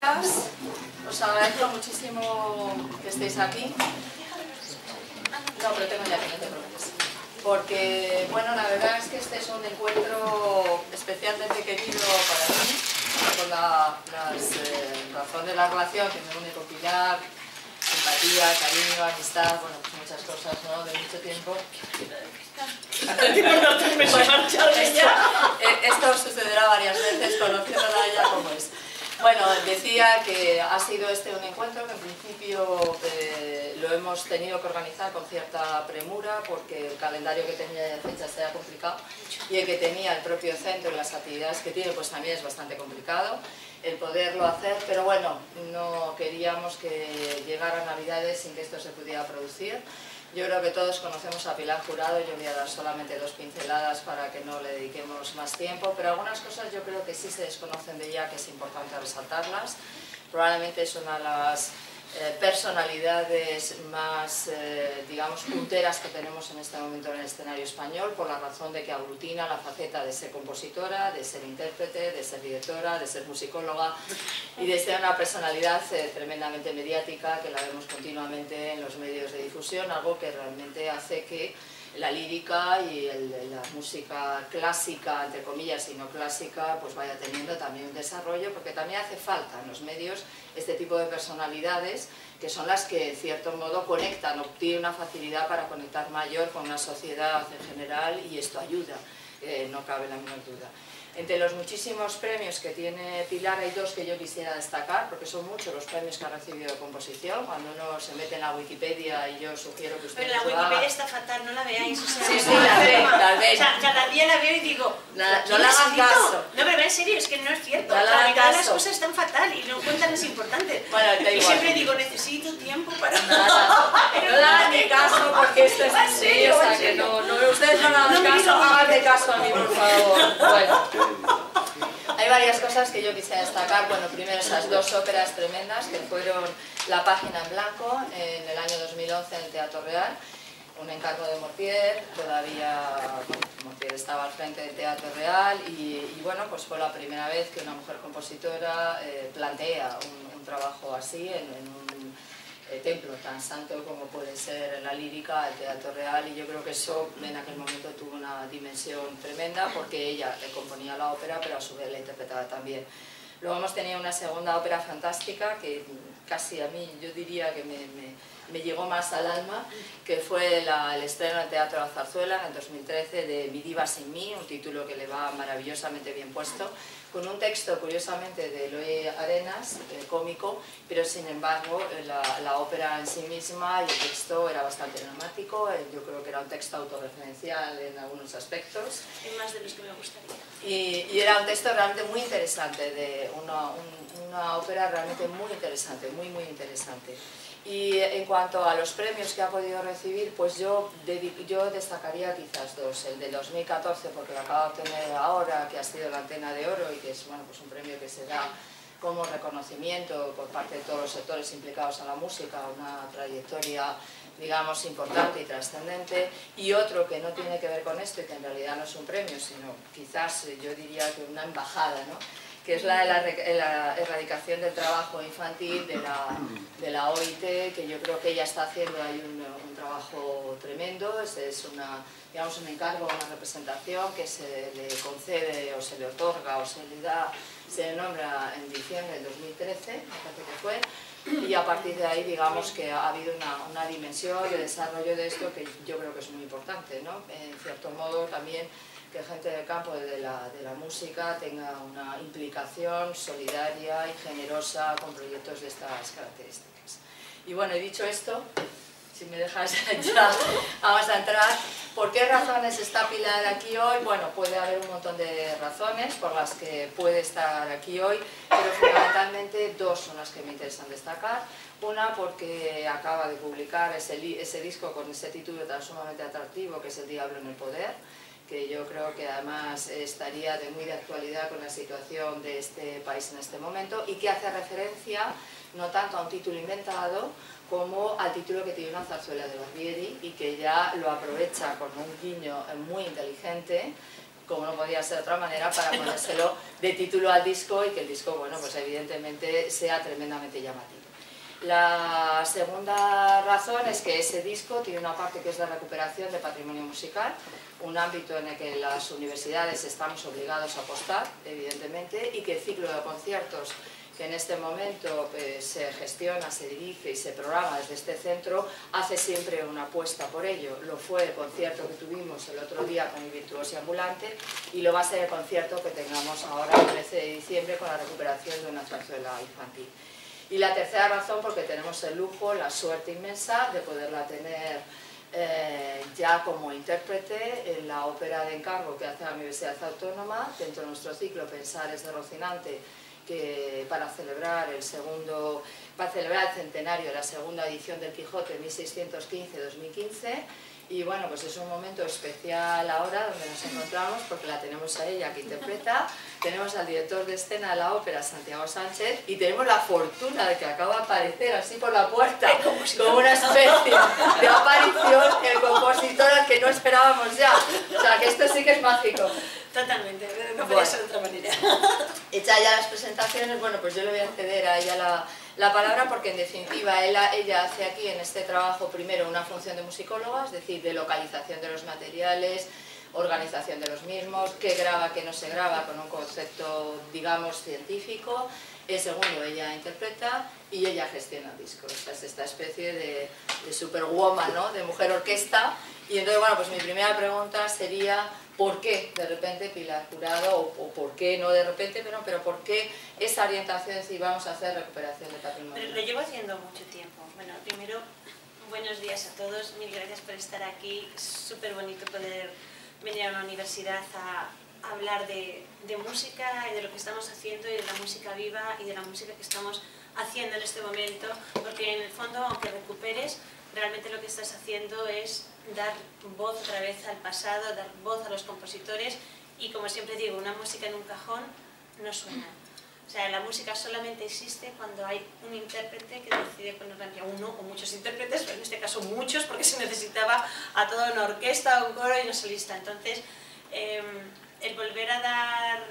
Os agradezco muchísimo que estéis aquí. No, pero tengo ya que no te preocupes. Porque, bueno, la verdad es que este es un encuentro especialmente querido para mí, por la razón de la relación que me une con Pilar, simpatía, cariño, amistad, bueno, pues muchas cosas, ¿no?, de mucho tiempo. Esto sucederá varias veces, conociéndola ya como es. Bueno, decía que ha sido este un encuentro que en principio lo hemos tenido que organizar con cierta premura porque el calendario que tenía de fechas era complicado y el que tenía el propio centro y las actividades que tiene pues también es bastante complicado el poderlo hacer, pero bueno, no queríamos que llegara Navidades sin que esto se pudiera producir. Yo creo que todos conocemos a Pilar Jurado, yo voy a dar solamente 2 pinceladas para que no le dediquemos más tiempo, pero algunas cosas yo creo que sí se desconocen de ella, que es importante resaltarlas. Probablemente es una de las personalidades más, digamos, punteras que tenemos en este momento en el escenario español, por la razón de que aglutina la faceta de ser compositora, de ser intérprete, de ser directora, de ser musicóloga y de ser una personalidad tremendamente mediática, que la vemos continuamente en los medios de difusión, algo que realmente hace que la lírica y la música clásica, entre comillas, y no clásica, pues vaya teniendo también un desarrollo, porque también hace falta en los medios este tipo de personalidades que son las que, en cierto modo, conectan, obtienen una facilidad para conectar mayor con una sociedad en general, y esto ayuda, no cabe la menor duda. Entre los muchísimos premios que tiene Pilar hay 2 que yo quisiera destacar, porque son muchos los premios que ha recibido de composición. Cuando uno se mete en la Wikipedia, y yo sugiero que ustedes pero la Wikipedia está fatal, no la veáis. O sea, sí, la veis, tal vez. O sea, cada día la veo y digo, no le hagan caso. No, pero en serio, es que no es cierto. No le hagan Cada vez caso. las cosas están fatal y no cuentan es importante. Bueno, da igual. Y siempre digo, necesito tiempo para... Nada, no le hagan ni caso, porque esto es en serio, o sea, que no, ustedes no le hagan caso, háganme caso a mí, por favor. Bueno. Hay varias cosas que yo quisiera destacar. Bueno, primero esas 2 óperas tremendas que fueron La página en blanco en el año 2011 en el Teatro Real, un encargo de Mortier, todavía Mortier estaba al frente del Teatro Real y bueno, pues fue la primera vez que una mujer compositora plantea un trabajo así en un templo tan santo como puede ser la lírica, el Teatro Real, y yo creo que eso en aquel momento tuvo una dimensión tremenda porque ella le componía la ópera pero a su vez la interpretaba también. Luego hemos tenido una segunda ópera fantástica que casi a mí yo diría que me llegó más al alma, que fue el estreno del Teatro La Zarzuela en el 2013 de Mi diva sin mí, un título que le va maravillosamente bien puesto, con un texto curiosamente de Eloy Arenas, cómico, pero sin embargo la ópera en sí misma y el texto era bastante dramático. Yo creo que era un texto autorreferencial en algunos aspectos. Hay más de los que me gustaría. Y era un texto realmente muy interesante, de una ópera realmente muy interesante, muy interesante. Y en cuanto a los premios que ha podido recibir, pues yo destacaría quizás 2. El de 2014, porque lo acabo de obtener ahora, que ha sido la Antena de Oro y que es, bueno, pues un premio que se da como reconocimiento por parte de todos los sectores implicados en la música, una trayectoria, digamos, importante y trascendente. Y otro que no tiene que ver con esto y que en realidad no es un premio, sino quizás yo diría que una embajada, ¿no?, que es la de la erradicación del trabajo infantil de la OIT, que yo creo que ella está haciendo ahí un trabajo tremendo. Es digamos, un encargo, una representación que se le concede o se le otorga o se le nombra en diciembre del 2013, me parece que fue, y a partir de ahí, digamos, que ha habido una dimensión de desarrollo de esto que yo creo que es muy importante, ¿no? En cierto modo también que gente del campo de la música tenga una implicación solidaria y generosa con proyectos de estas características. Y bueno, he dicho esto, si me dejas ya vamos a entrar. ¿Por qué razones está Pilar aquí hoy? Bueno, puede haber un montón de razones por las que puede estar aquí hoy, pero fundamentalmente 2 son las que me interesan destacar. Una, porque acaba de publicar ese disco con ese título tan sumamente atractivo, que es El diablo en el poder, que yo creo que además estaría muy de actualidad con la situación de este país en este momento, y que hace referencia no tanto a un título inventado como al título que tiene una zarzuela de Barbieri, y que ya lo aprovecha con un guiño muy inteligente como no podía ser de otra manera, para ponérselo de título al disco y que el disco, bueno, pues evidentemente sea tremendamente llamativo. La segunda razón es que ese disco tiene una parte que es de recuperación de patrimonio musical, un ámbito en el que las universidades estamos obligados a apostar, evidentemente, y que el ciclo de conciertos que en este momento se gestiona, se dirige y se programa desde este centro, hace siempre una apuesta por ello. Lo fue el concierto que tuvimos el otro día con el Virtuosi Ambulante y lo va a ser el concierto que tengamos ahora el 13 de diciembre con la recuperación de una zarzuela infantil. Y la tercera razón, porque tenemos el lujo, la suerte inmensa de poderla tener ya como intérprete en la ópera de encargo que hace la Universidad Autónoma, dentro de nuestro ciclo Pensares de Rocinante, que para celebrar el centenario de la segunda edición del Quijote 1615-2015. Y bueno, pues es un momento especial ahora donde nos encontramos porque la tenemos a ella que interpreta, tenemos al director de escena de la ópera, Santiago Sánchez, y tenemos la fortuna de que acaba de aparecer así por la puerta, como una especie de aparición, el compositor al que no esperábamos ya. O sea, que esto sí que es mágico. Totalmente, no podía ser de otra manera. Hecha ya las presentaciones, bueno, pues yo le voy a ceder a ella la palabra porque en definitiva ella hace aquí en este trabajo primero una función de musicóloga, es decir, de localización de los materiales, organización de los mismos, qué graba, qué no se graba, con un concepto, digamos, científico. El segundo, ella interpreta y ella gestiona discos. O sea, es esta especie de superwoman, ¿no? De mujer orquesta. Y entonces, bueno, pues mi primera pregunta sería ¿por qué de repente Pilar Jurado, o por qué no de repente, pero por qué esa orientación de decir vamos a hacer recuperación de patrimonio? Pero lo llevo haciendo mucho tiempo. Bueno, primero, buenos días a todos, mil gracias por estar aquí. Es súper bonito poder venir a una universidad a hablar de música y de lo que estamos haciendo y de la música viva y de la música que estamos haciendo en este momento, porque en el fondo, aunque recuperes, realmente lo que estás haciendo es dar voz otra vez al pasado, dar voz a los compositores y, como siempre digo, una música en un cajón no suena. O sea, la música solamente existe cuando hay un intérprete que decide ponerla en pie, uno o muchos intérpretes, pero en este caso muchos, porque se necesitaba a toda una orquesta, un coro y una solista. Entonces, el volver a dar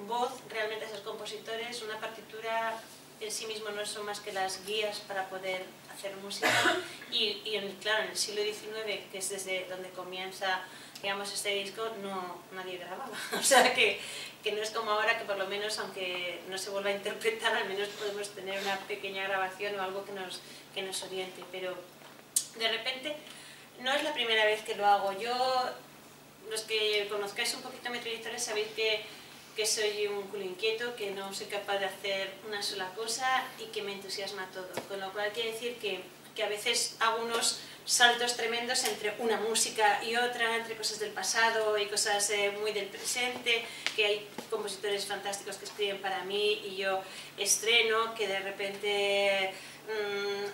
voz realmente a esos compositores, una partitura en sí mismo no son más que las guías para poder hacer música y claro, en el siglo XIX, que es desde donde comienza, digamos, este disco, nadie grababa. O sea que no es como ahora que por lo menos, aunque no se vuelva a interpretar, al menos podemos tener una pequeña grabación o algo que nos oriente. Pero de repente no es la primera vez que lo hago. Yo, los que conozcáis un poquito mi trayectoria, sabéis que soy un culo inquieto, que no soy capaz de hacer una sola cosa y que me entusiasma todo. Con lo cual quiere decir que a veces hago unos saltos tremendos entre una música y otra, entre cosas del pasado y cosas muy del presente, que hay compositores fantásticos que escriben para mí y yo estreno, que de repente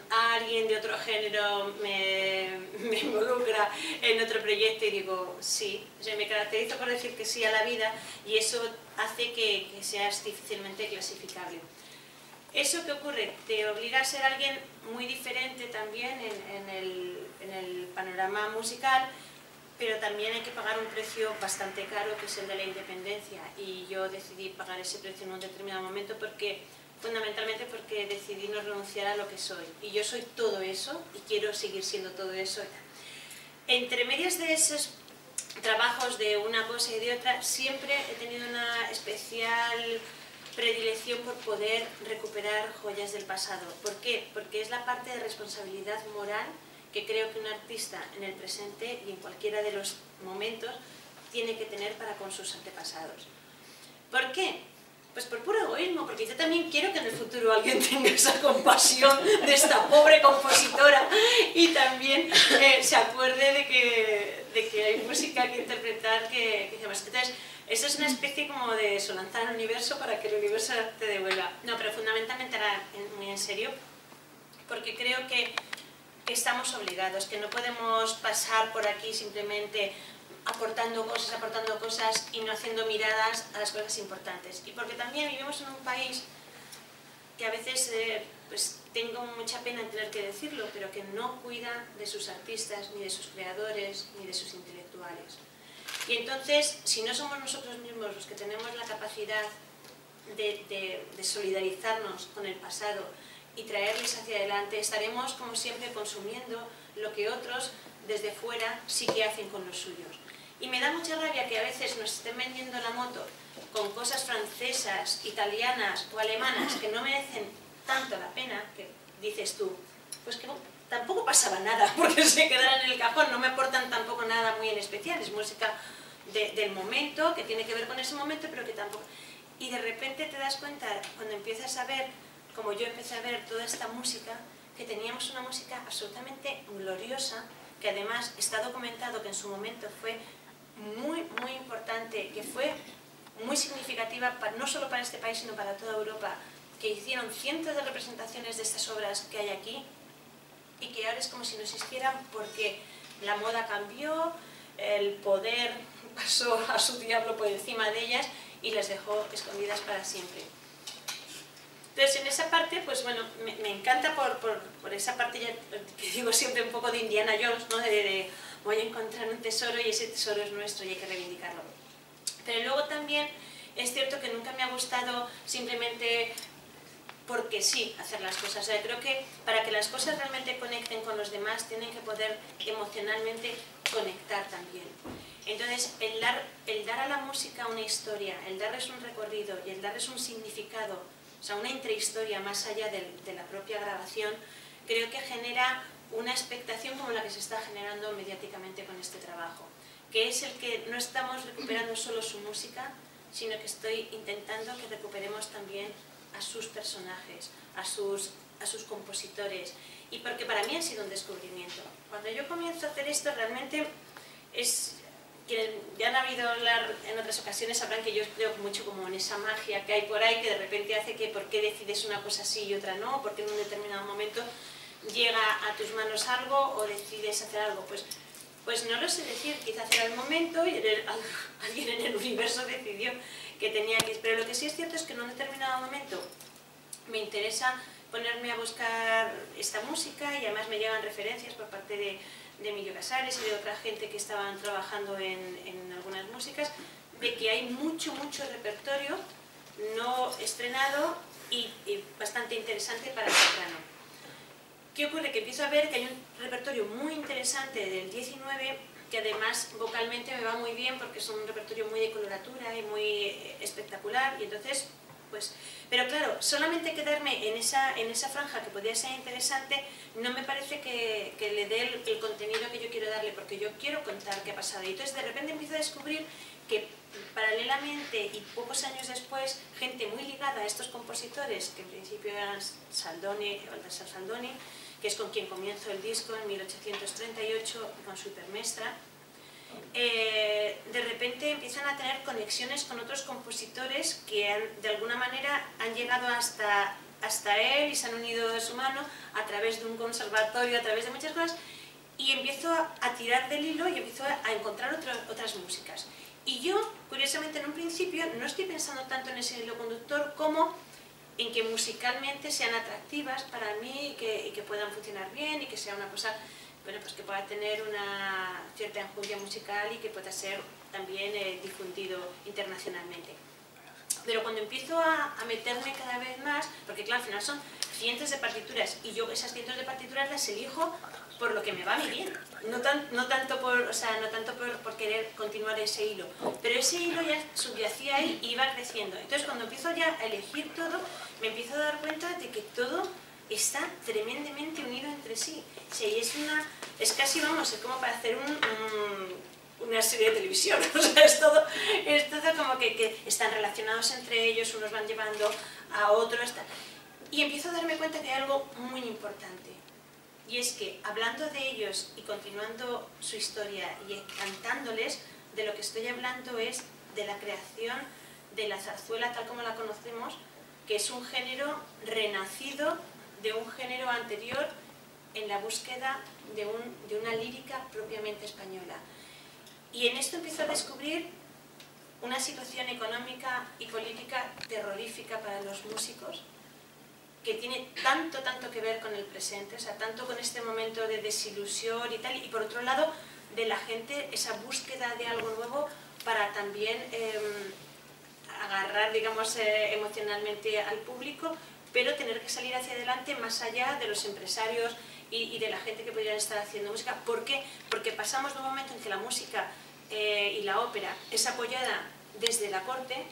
alguien de otro género me involucra en otro proyecto y digo sí. O sea, me caracterizo por decir que sí a la vida y eso hace que seas difícilmente clasificable. ¿Eso qué ocurre? Te obliga a ser alguien muy diferente también en el panorama musical, pero también hay que pagar un precio bastante caro, que es el de la independencia, y yo decidí pagar ese precio en un determinado momento fundamentalmente porque decidí no renunciar a lo que soy, y yo soy todo eso y quiero seguir siendo todo eso. Entre medias de esos trabajos de una cosa y de otra, siempre he tenido una especial predilección por poder recuperar joyas del pasado. ¿Por qué? Porque es la parte de responsabilidad moral que creo que un artista en el presente y en cualquiera de los momentos tiene que tener para con sus antepasados. ¿Por qué? Pues por puro egoísmo, porque yo también quiero que en el futuro alguien tenga esa compasión de esta pobre compositora y también se acuerde de que hay música que interpretar que entonces, eso es una especie como de solanzar al universo para que el universo te devuelva. No, pero fundamentalmente ahora muy en serio, porque creo que estamos obligados, que no podemos pasar por aquí simplemente aportando cosas y no haciendo miradas a las cosas importantes. Y porque también vivimos en un país que a veces pues tengo mucha pena en tener que decirlo, pero que no cuida de sus artistas, ni de sus creadores, ni de sus intelectuales. Y entonces, si no somos nosotros mismos los que tenemos la capacidad de solidarizarnos con el pasado y traerles hacia adelante, estaremos como siempre consumiendo lo que otros desde fuera sí que hacen con los suyos. Y me da mucha rabia que a veces nos estén vendiendo la moto con cosas francesas, italianas o alemanas que no merecen tanto la pena, que dices tú, pues que tampoco pasaba nada porque se quedaran en el cajón, no me aportan tampoco nada muy en especial, es música del momento, que tiene que ver con ese momento, pero que tampoco... Y de repente te das cuenta, cuando empiezas a ver, como yo empecé a ver toda esta música, que teníamos una música absolutamente gloriosa, que además está documentado que en su momento fue muy, muy importante, que fue muy significativa no solo para este país, sino para toda Europa, que hicieron cientos de representaciones de estas obras que hay aquí, y que ahora es como si no existieran porque la moda cambió, el poder pasó a su diablo por encima de ellas y las dejó escondidas para siempre. Entonces, en esa parte, pues bueno, me encanta por esa parte ya, que digo siempre un poco de Indiana Jones, ¿no? De voy a encontrar un tesoro y ese tesoro es nuestro y hay que reivindicarlo. Pero luego también es cierto que nunca me ha gustado simplemente porque sí hacer las cosas. O sea, creo que para que las cosas realmente conecten con los demás tienen que poder emocionalmente conectar también. Entonces, el dar a la música una historia, el darles un recorrido y el darles un significado, o sea, una intrahistoria más allá de la propia grabación, creo que genera una expectación como la que se está generando mediáticamente con este trabajo, que es el que no estamos recuperando solo su música, sino que estoy intentando que recuperemos también a sus personajes, a sus compositores, y porque para mí ha sido un descubrimiento. Cuando yo comienzo a hacer esto, realmente es... Quienes ya han habido hablar en otras ocasiones sabrán que yo creo mucho como en esa magia que hay por ahí, que de repente hace que por qué decides una cosa sí y otra no, porque en un determinado momento llega a tus manos algo o decides hacer algo. Pues no lo sé decir, quizás era el momento y alguien en el universo decidió que tenía que... Pero lo que sí es cierto es que en un determinado momento me interesa ponerme a buscar esta música y además me llegan referencias por parte de Emilio Casares y de otra gente que estaban trabajando en algunas músicas, de que hay mucho repertorio no estrenado y bastante interesante para el soprano. ¿Qué ocurre? Que empiezo a ver que hay un repertorio muy interesante del 19, que además vocalmente me va muy bien porque es un repertorio muy de coloratura y muy espectacular, y entonces, pues... Pero claro, solamente quedarme en esa franja que podría ser interesante, no me parece que le dé el contenido que yo quiero darle, porque yo quiero contar qué ha pasado. Y entonces de repente empiezo a descubrir que paralelamente y pocos años después, gente muy ligada a estos compositores, que en principio eran Baltasar Saldoni, que es con quien comienzo el disco en 1838 con su hipermestra, de repente empiezan a tener conexiones con otros compositores que de alguna manera han llegado hasta él y se han unido de su mano a través de un conservatorio, a través de muchas cosas, y empiezo a tirar del hilo y empiezo a encontrar otras músicas. Y yo, curiosamente, en un principio no estoy pensando tanto en ese hilo conductor como en que musicalmente sean atractivas para mí y que puedan funcionar bien y que sea una cosa... Bueno, pues que pueda tener una cierta enjundia musical y que pueda ser también difundido internacionalmente. Pero cuando empiezo a meterme cada vez más, porque claro, al final son cientos de partituras y yo esas cientos de partituras las elijo por lo que me va a mí bien, no tanto por querer continuar ese hilo, pero ese hilo ya subyacía ahí y iba creciendo. Entonces cuando empiezo ya a elegir todo, me empiezo a dar cuenta de que todo está tremendamente unido entre sí. Sí, es casi, vamos, es como para hacer una serie de televisión. O sea, es todo como que están relacionados entre ellos, unos van llevando a otros. Y empiezo a darme cuenta que hay algo muy importante. Y es que, hablando de ellos y continuando su historia y cantándoles, de lo que estoy hablando es de la creación de la zarzuela tal como la conocemos, que es un género renacido de un género anterior en la búsqueda de una lírica propiamente española. Y en esto empiezo a descubrir una situación económica y política terrorífica para los músicos, que tiene tanto que ver con el presente, o sea, tanto con este momento de desilusión y tal, y por otro lado, de la gente, esa búsqueda de algo nuevo para también agarrar, digamos, emocionalmente al público, pero tener que salir hacia adelante más allá de los empresarios y de la gente que podrían estar haciendo música. ¿Por qué? Porque pasamos de un momento en que la música y la ópera es apoyada desde la corte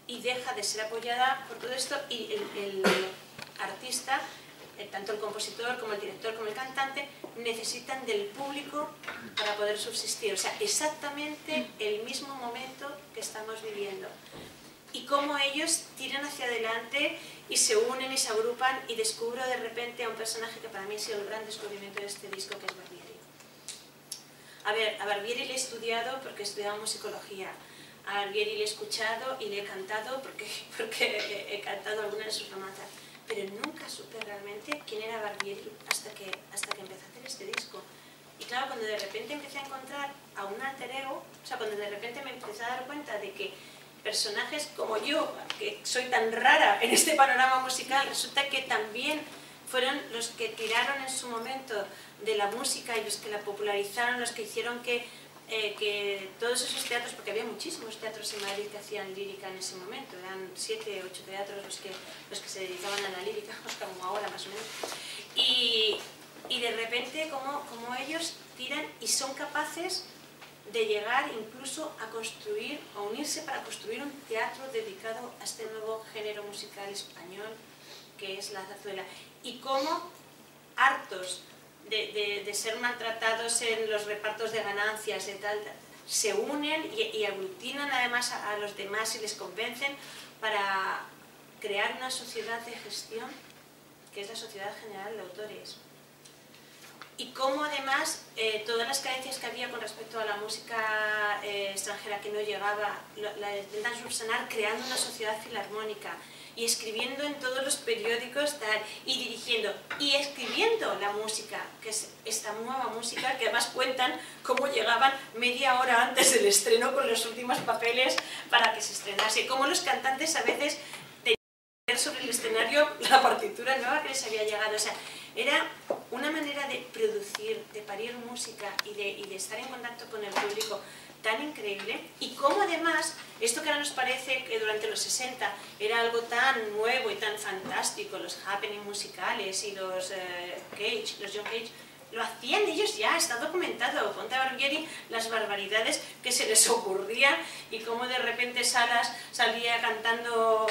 y deja de ser apoyada por todo esto, y el artista, tanto el compositor como el director como el cantante, necesitan del público para poder subsistir. O sea, exactamente el mismo momento que estamos viviendo. Y cómo ellos tiran hacia adelante y se unen y se agrupan, y descubro de repente a un personaje que para mí ha sido el gran descubrimiento de este disco, que es Barbieri. A ver, a Barbieri le he estudiado porque estudiaba musicología. A Barbieri le he escuchado y le he cantado porque he cantado algunas de sus romanzas. Pero nunca supe realmente quién era Barbieri hasta que empecé a hacer este disco. Y claro, cuando de repente empecé a encontrar a un alter ego, o sea, cuando de repente me empecé a dar cuenta de que personajes como yo, que soy tan rara en este panorama musical, resulta que también fueron los que tiraron en su momento de la música y los que la popularizaron, los que hicieron que todos esos teatros, porque había muchísimos teatros en Madrid que hacían lírica en ese momento, eran 7 u 8 teatros los que se dedicaban a la lírica, como ahora más o menos, y de repente como ellos tiran y son capaces de llegar incluso a construir, a unirse para construir un teatro dedicado a este nuevo género musical español que es la zarzuela. Y cómo, hartos de ser maltratados en los repartos de ganancias y tal, se unen y aglutinan además a los demás y les convencen para crear una sociedad de gestión que es la Sociedad General de Autores. Y cómo además todas las carencias que había con respecto a la música extranjera que no llegaba, la intentan subsanar creando una sociedad filarmónica y escribiendo en todos los periódicos tal, y dirigiendo y escribiendo la música, que es esta nueva música, que además cuentan cómo llegaban media hora antes del estreno con los últimos papeles para que se estrenase, cómo los cantantes a veces tenían que ver sobre el escenario la partitura nueva que les había llegado. O sea, era una manera de producir, de parir música y de estar en contacto con el público tan increíble. Y cómo además, esto que ahora nos parece que durante los 60 era algo tan nuevo y tan fantástico, los happening musicales y los John Cage, lo hacían ellos ya, está documentado. Ponte a Barbieri las barbaridades que se les ocurrían y cómo de repente Salas salía cantando,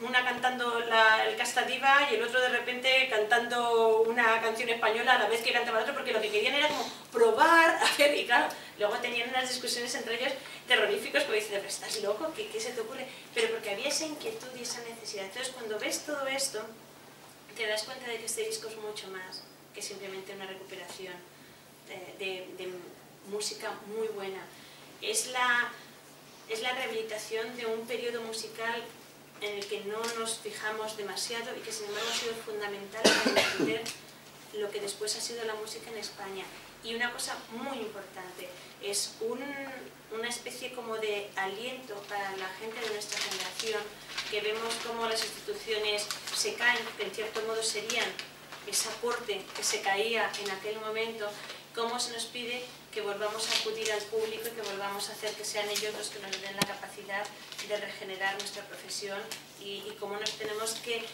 una cantando el Casta Diva y el otro de repente cantando una canción española a la vez que cantaba el otro, porque lo que querían era como probar, a ver, y claro, luego tenían unas discusiones entre ellos terroríficos, porque dicen, ¿estás loco? ¿Qué se te ocurre? Pero porque había esa inquietud y esa necesidad. Entonces, cuando ves todo esto, te das cuenta de que este disco es mucho más que simplemente una recuperación de música muy buena. Es la rehabilitación de un periodo musical en el que no nos fijamos demasiado y que sin embargo ha sido fundamental para entender lo que después ha sido la música en España. Y una cosa muy importante, es una especie como de aliento para la gente de nuestra generación, que vemos cómo las instituciones se caen, que en cierto modo serían ese aporte que se caía en aquel momento, cómo se nos pide que volvamos a acudir al público y que volvamos a hacer que sean ellos los que nos den la capacidad de regenerar nuestra profesión y cómo nos tenemos que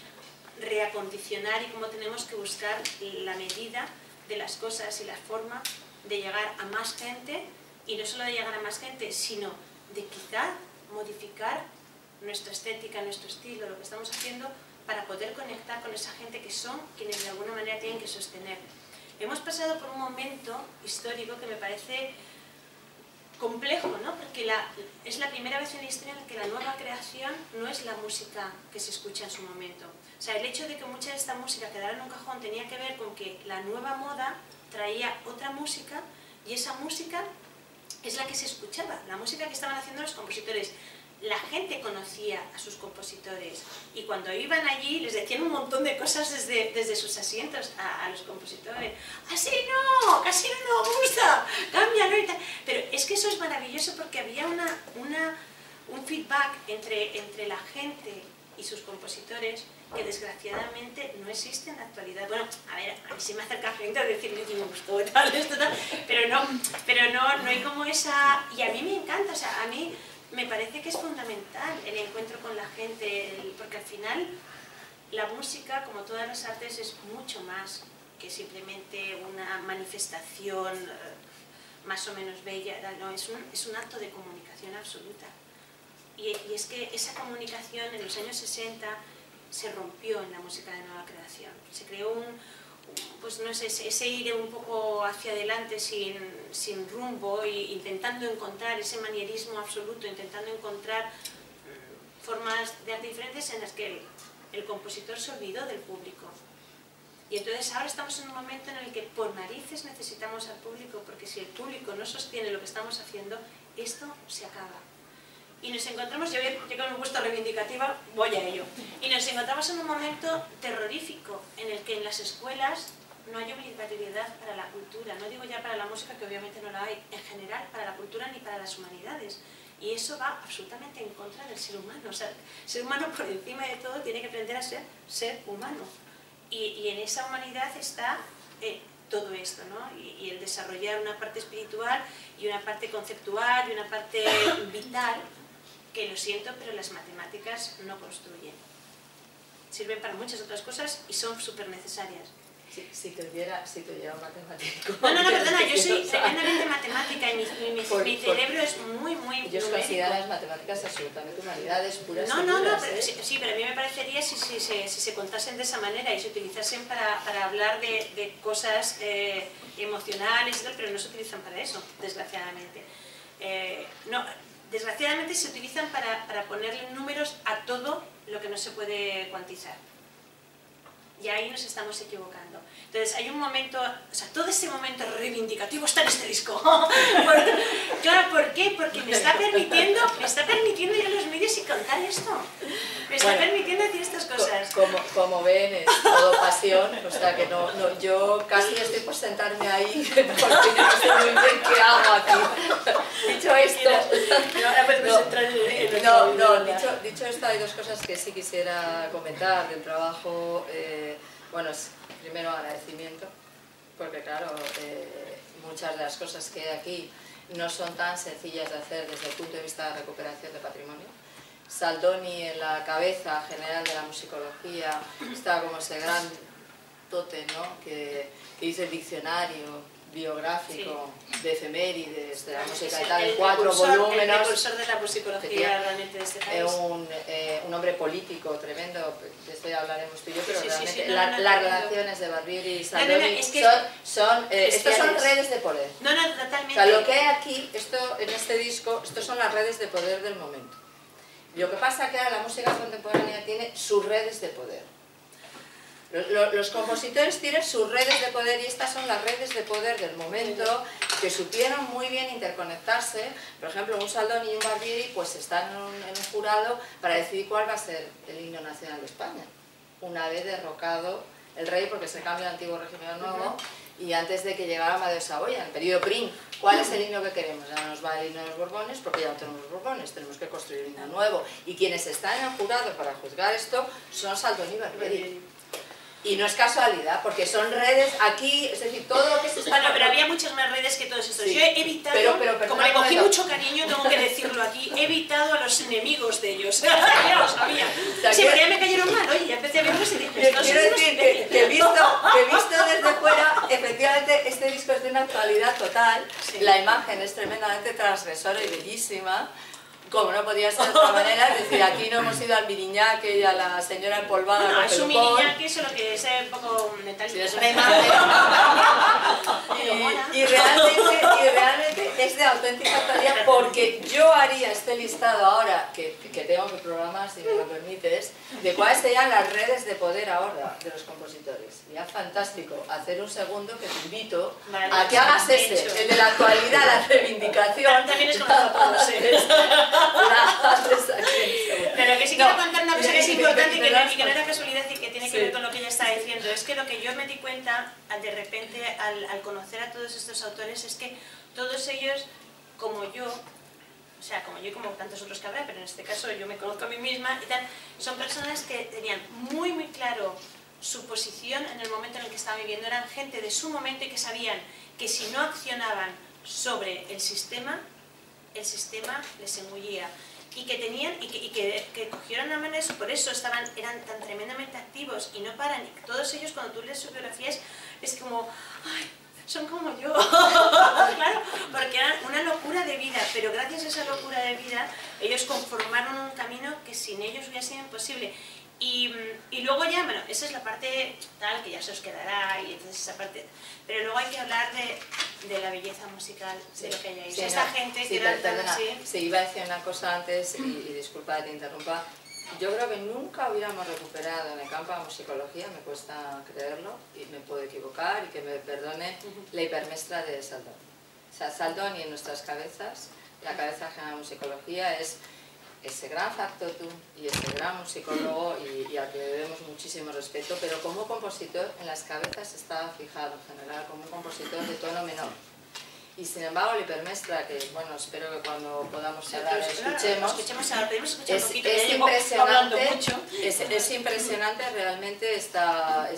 reacondicionar y cómo tenemos que buscar la medida de las cosas y la forma de llegar a más gente, y no solo de llegar a más gente, sino de quizá modificar nuestra estética, nuestro estilo, lo que estamos haciendo para poder conectar con esa gente que son quienes de alguna manera tienen que sostener. Hemos pasado por un momento histórico que me parece complejo, ¿no? Porque es la primera vez en la historia en la que la nueva creación no es la música que se escucha en su momento. O sea, el hecho de que mucha de esta música quedara en un cajón tenía que ver con que la nueva moda traía otra música, y esa música es la que se escuchaba, la música que estaban haciendo los compositores. La gente conocía a sus compositores y cuando iban allí les decían un montón de cosas desde sus asientos a los compositores. ¡Así no! ¡Casi no me gusta! ¡Cámbialo! Y tal. Pero es que eso es maravilloso porque había un feedback entre la gente y sus compositores que desgraciadamente no existe en la actualidad. Bueno, a ver, a mí se me acerca gente a decirme que me gustó tal, esto tal, pero no hay como esa... Y a mí me encanta, o sea, a mí me parece que es fundamental el encuentro con la gente, porque al final la música, como todas las artes, es mucho más que simplemente una manifestación más o menos bella, no, es un acto de comunicación absoluta. Y es que esa comunicación en los años 60 se rompió en la música de nueva creación. Se creó pues no sé, ese ir un poco hacia adelante sin rumbo e intentando encontrar ese manierismo absoluto, intentando encontrar formas de arte diferentes en las que el compositor se olvidó del público. Y entonces ahora estamos en un momento en el que por narices necesitamos al público, porque si el público no sostiene lo que estamos haciendo, esto se acaba. Y nos encontramos, yo con un gusto reivindicativa voy a ello, y nos encontramos en un momento terrorífico en el que en las escuelas no hay obligatoriedad para la cultura, no digo ya para la música, que obviamente no la hay, en general para la cultura ni para las humanidades. Y eso va absolutamente en contra del ser humano. O sea, el ser humano por encima de todo tiene que aprender a ser humano. Y en esa humanidad está todo esto, ¿no? Y el desarrollar una parte espiritual y una parte conceptual y una parte vital, que lo siento, pero las matemáticas no construyen. Sirven para muchas otras cosas y son súper necesarias. Si te oyera un matemático... No, perdona, yo soy tremendamente matemática y mi cerebro es muy Ellos consideran las matemáticas absolutamente humanidades puras. No, pero, sí, pero a mí me parecería si se contasen de esa manera y se utilizasen para hablar de cosas emocionales y tal, pero no se utilizan para eso, desgraciadamente. Desgraciadamente se utilizan para ponerle números a todo lo que no se puede cuantizar. Y ahí nos estamos equivocando. Entonces hay un momento, o sea, todo ese momento reivindicativo está en este disco. Claro, ¿por qué? Porque me está permitiendo ir a los medios y contar esto. Me está permitiendo decir estas cosas. Como ven, es todo pasión, o sea que yo casi estoy por sentarme ahí, porque no sé muy bien qué hago aquí. Dicho esto... Dicho esto, hay dos cosas que sí quisiera comentar del trabajo. Bueno, primero agradecimiento, porque claro, muchas de las cosas que hay aquí no son tan sencillas de hacer desde el punto de vista de recuperación de patrimonio. Saldoni en la cabeza general de la musicología está como ese gran tote, ¿no? que hizo el diccionario biográfico de efemérides, de la música y tal, en 4 volúmenes. El precursor de la musicología realmente de este país. Un hombre político tremendo, de esto ya hablaremos tú y yo, pero realmente las relaciones de Barbieri y Saldoni son redes de poder. No, totalmente. O sea, lo que hay aquí, en este disco, estos son las redes de poder del momento. Lo que pasa es que ahora la música contemporánea tiene sus redes de poder. Los compositores tienen sus redes de poder y estas son las redes de poder del momento, que supieron muy bien interconectarse. Por ejemplo, un Saldoni y un Barbieri pues están en un jurado para decidir cuál va a ser el himno nacional de España, una vez derrocado el rey, porque se cambia el antiguo régimen al nuevo, y antes de que llegara Amadeo de Saboya, en el periodo Prim. ¿Cuál es el himno que queremos? Ya no nos va el himno de los Borbones, porque ya no tenemos los Borbones, tenemos que construir un himno nuevo. Y quienes están en el jurado para juzgar esto son Saldoni y Barbieri. Y no es casualidad, porque son redes aquí, es decir, todo lo que se está... Bueno, pero había muchas más redes que todos estos. Sí. Yo he evitado, como le cogí mucho cariño, tengo que decirlo aquí, he evitado a los enemigos de ellos. Ya lo sabía. Sí, porque ya me cayeron mal, oye, ya empecé a verlos y dije... Quiero decir que visto desde fuera, efectivamente, este disco es de una actualidad total. Sí. La imagen es tremendamente transgresora y bellísima. Como no podía ser de otra manera, es decir, aquí no hemos ido al Miriñaque y a la señora empolvada. No, es un Miriñaque, solo que es un poco metálico. Sí, es una imagen. y realmente es de auténtica actualidad, porque yo haría este listado ahora, que tengo que programar, si me lo permites, de cuáles serían las redes de poder ahora de los compositores. Sería fantástico hacer un segundo que te invito a que hagas ese, el de la actualidad, la reivindicación. También es como todos, Pero que sí quiero contar una cosa que es importante y que no era casualidad y que tiene que ver con lo que ella está diciendo. Es que lo que yo me di cuenta de repente al conocer a todos estos autores es que todos ellos, como yo, o sea, como yo y como tantos otros que habrá, pero en este caso yo me conozco a mí misma y tal, son personas que tenían muy muy claro su posición en el momento en el que estaban viviendo, eran gente de su momento y que sabían que si no accionaban sobre el sistema les engullía. Y que tenían, y que cogieron la mano de eso, por eso eran tan tremendamente activos y no paran. Y todos ellos, cuando tú lees sus biografías, es como, ay, son como yo. Claro, porque eran una locura de vida, pero gracias a esa locura de vida, ellos conformaron un camino que sin ellos hubiera sido imposible. Y luego ya, bueno, esa es la parte tal que ya se os quedará, y entonces esa parte. Pero luego hay que hablar de la belleza musical, de lo que hay ahí. Sí, esta gente sí, que era tan perdona, así. sí, iba a decir una cosa antes, y disculpa que te interrumpa. Yo creo que nunca hubiéramos recuperado en el campo de la musicología, me cuesta creerlo, y me puedo equivocar, y que me perdone, la hipermestra de Saldoni. O sea, Saldoni en nuestras cabezas, la cabeza general de musicología, es ese gran factotum y ese gran musicólogo y al que le debemos muchísimo respeto, pero como compositor en las cabezas estaba fijado en general como un compositor de tono menor. Y sin embargo la hipermestra, que bueno, espero que cuando podamos hablar escuchemos, es impresionante realmente esta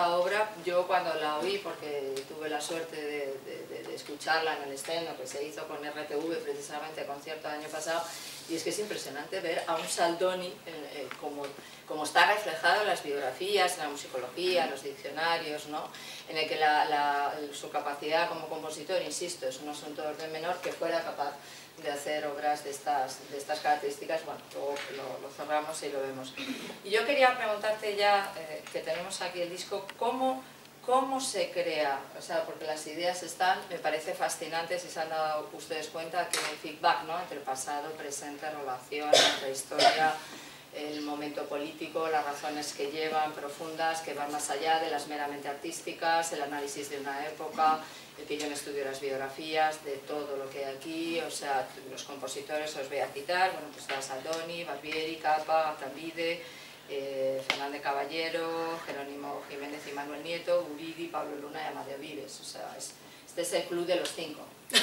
obra. Yo cuando la oí, porque tuve la suerte de escucharla en el estreno que se hizo con RTV, precisamente el concierto del año pasado, y es que es impresionante ver a un Saldoni como está reflejado en las biografías, en la musicología, en los diccionarios, ¿no? En el que su capacidad como compositor, insisto, es un asunto de orden menor, que fuera capaz de hacer obras de estas características. Bueno, luego lo cerramos y lo vemos. Y yo quería preguntarte ya, que tenemos aquí el disco, ¿cómo se crea? O sea, porque las ideas están, me parece fascinante, si se han dado ustedes cuenta, que hay feedback, ¿no? Entre pasado, presente, relación, entre historia, el momento político, las razones que llevan, profundas, que van más allá de las meramente artísticas, el análisis de una época, el que yo no estudio las biografías, de todo lo que hay aquí, o sea, los compositores os voy a citar, bueno, pues está Saldoni, Barbieri, Capa, Tambide, Fernández Caballero, Jerónimo Jiménez y Manuel Nieto, Guridi, Pablo Luna y Amadeo Vives, o sea, este es el club de los 5. De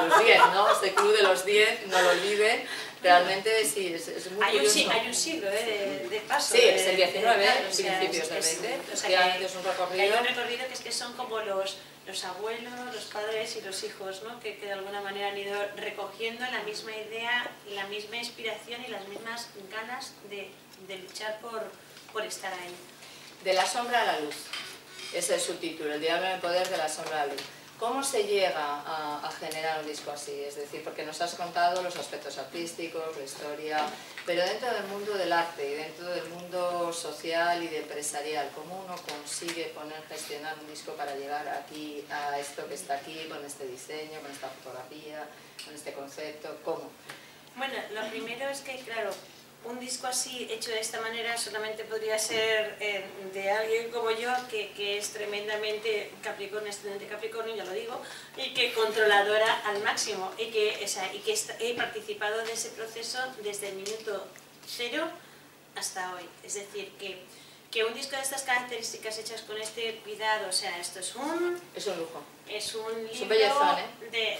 los 10, ¿no? Este club de los 10, no lo olviden, realmente sí, es muy curioso. Hay un siglo de paso. Sí, es el 19, claro, principios del 20, o sea, es un recorrido. Hay un recorrido que son como los abuelos, los padres y los hijos, ¿no? que de alguna manera han ido recogiendo la misma idea, la misma inspiración y las mismas ganas de luchar por estar ahí. De la sombra a la luz, ese es el subtítulo, el diablo en el poder de la sombra a la luz. ¿Cómo se llega a generar un disco así? Es decir, porque nos has contado los aspectos artísticos, la historia, pero dentro del mundo del arte y dentro del mundo social y de empresarial, ¿cómo uno consigue gestionar un disco para llegar aquí, a esto que está aquí, con este diseño, con esta fotografía, con este concepto? ¿Cómo? Bueno, lo primero es que, claro, un disco así, hecho de esta manera, solamente podría ser de alguien como yo, que es tremendamente Capricornio, ascendente Capricornio, ya lo digo, y que controladora al máximo, y que he participado de ese proceso desde el minuto 0 hasta hoy. Es decir, que un disco de estas características hechas con este cuidado, o sea, esto es un... Es un lujo. Es un libro es un bellezón, ¿eh?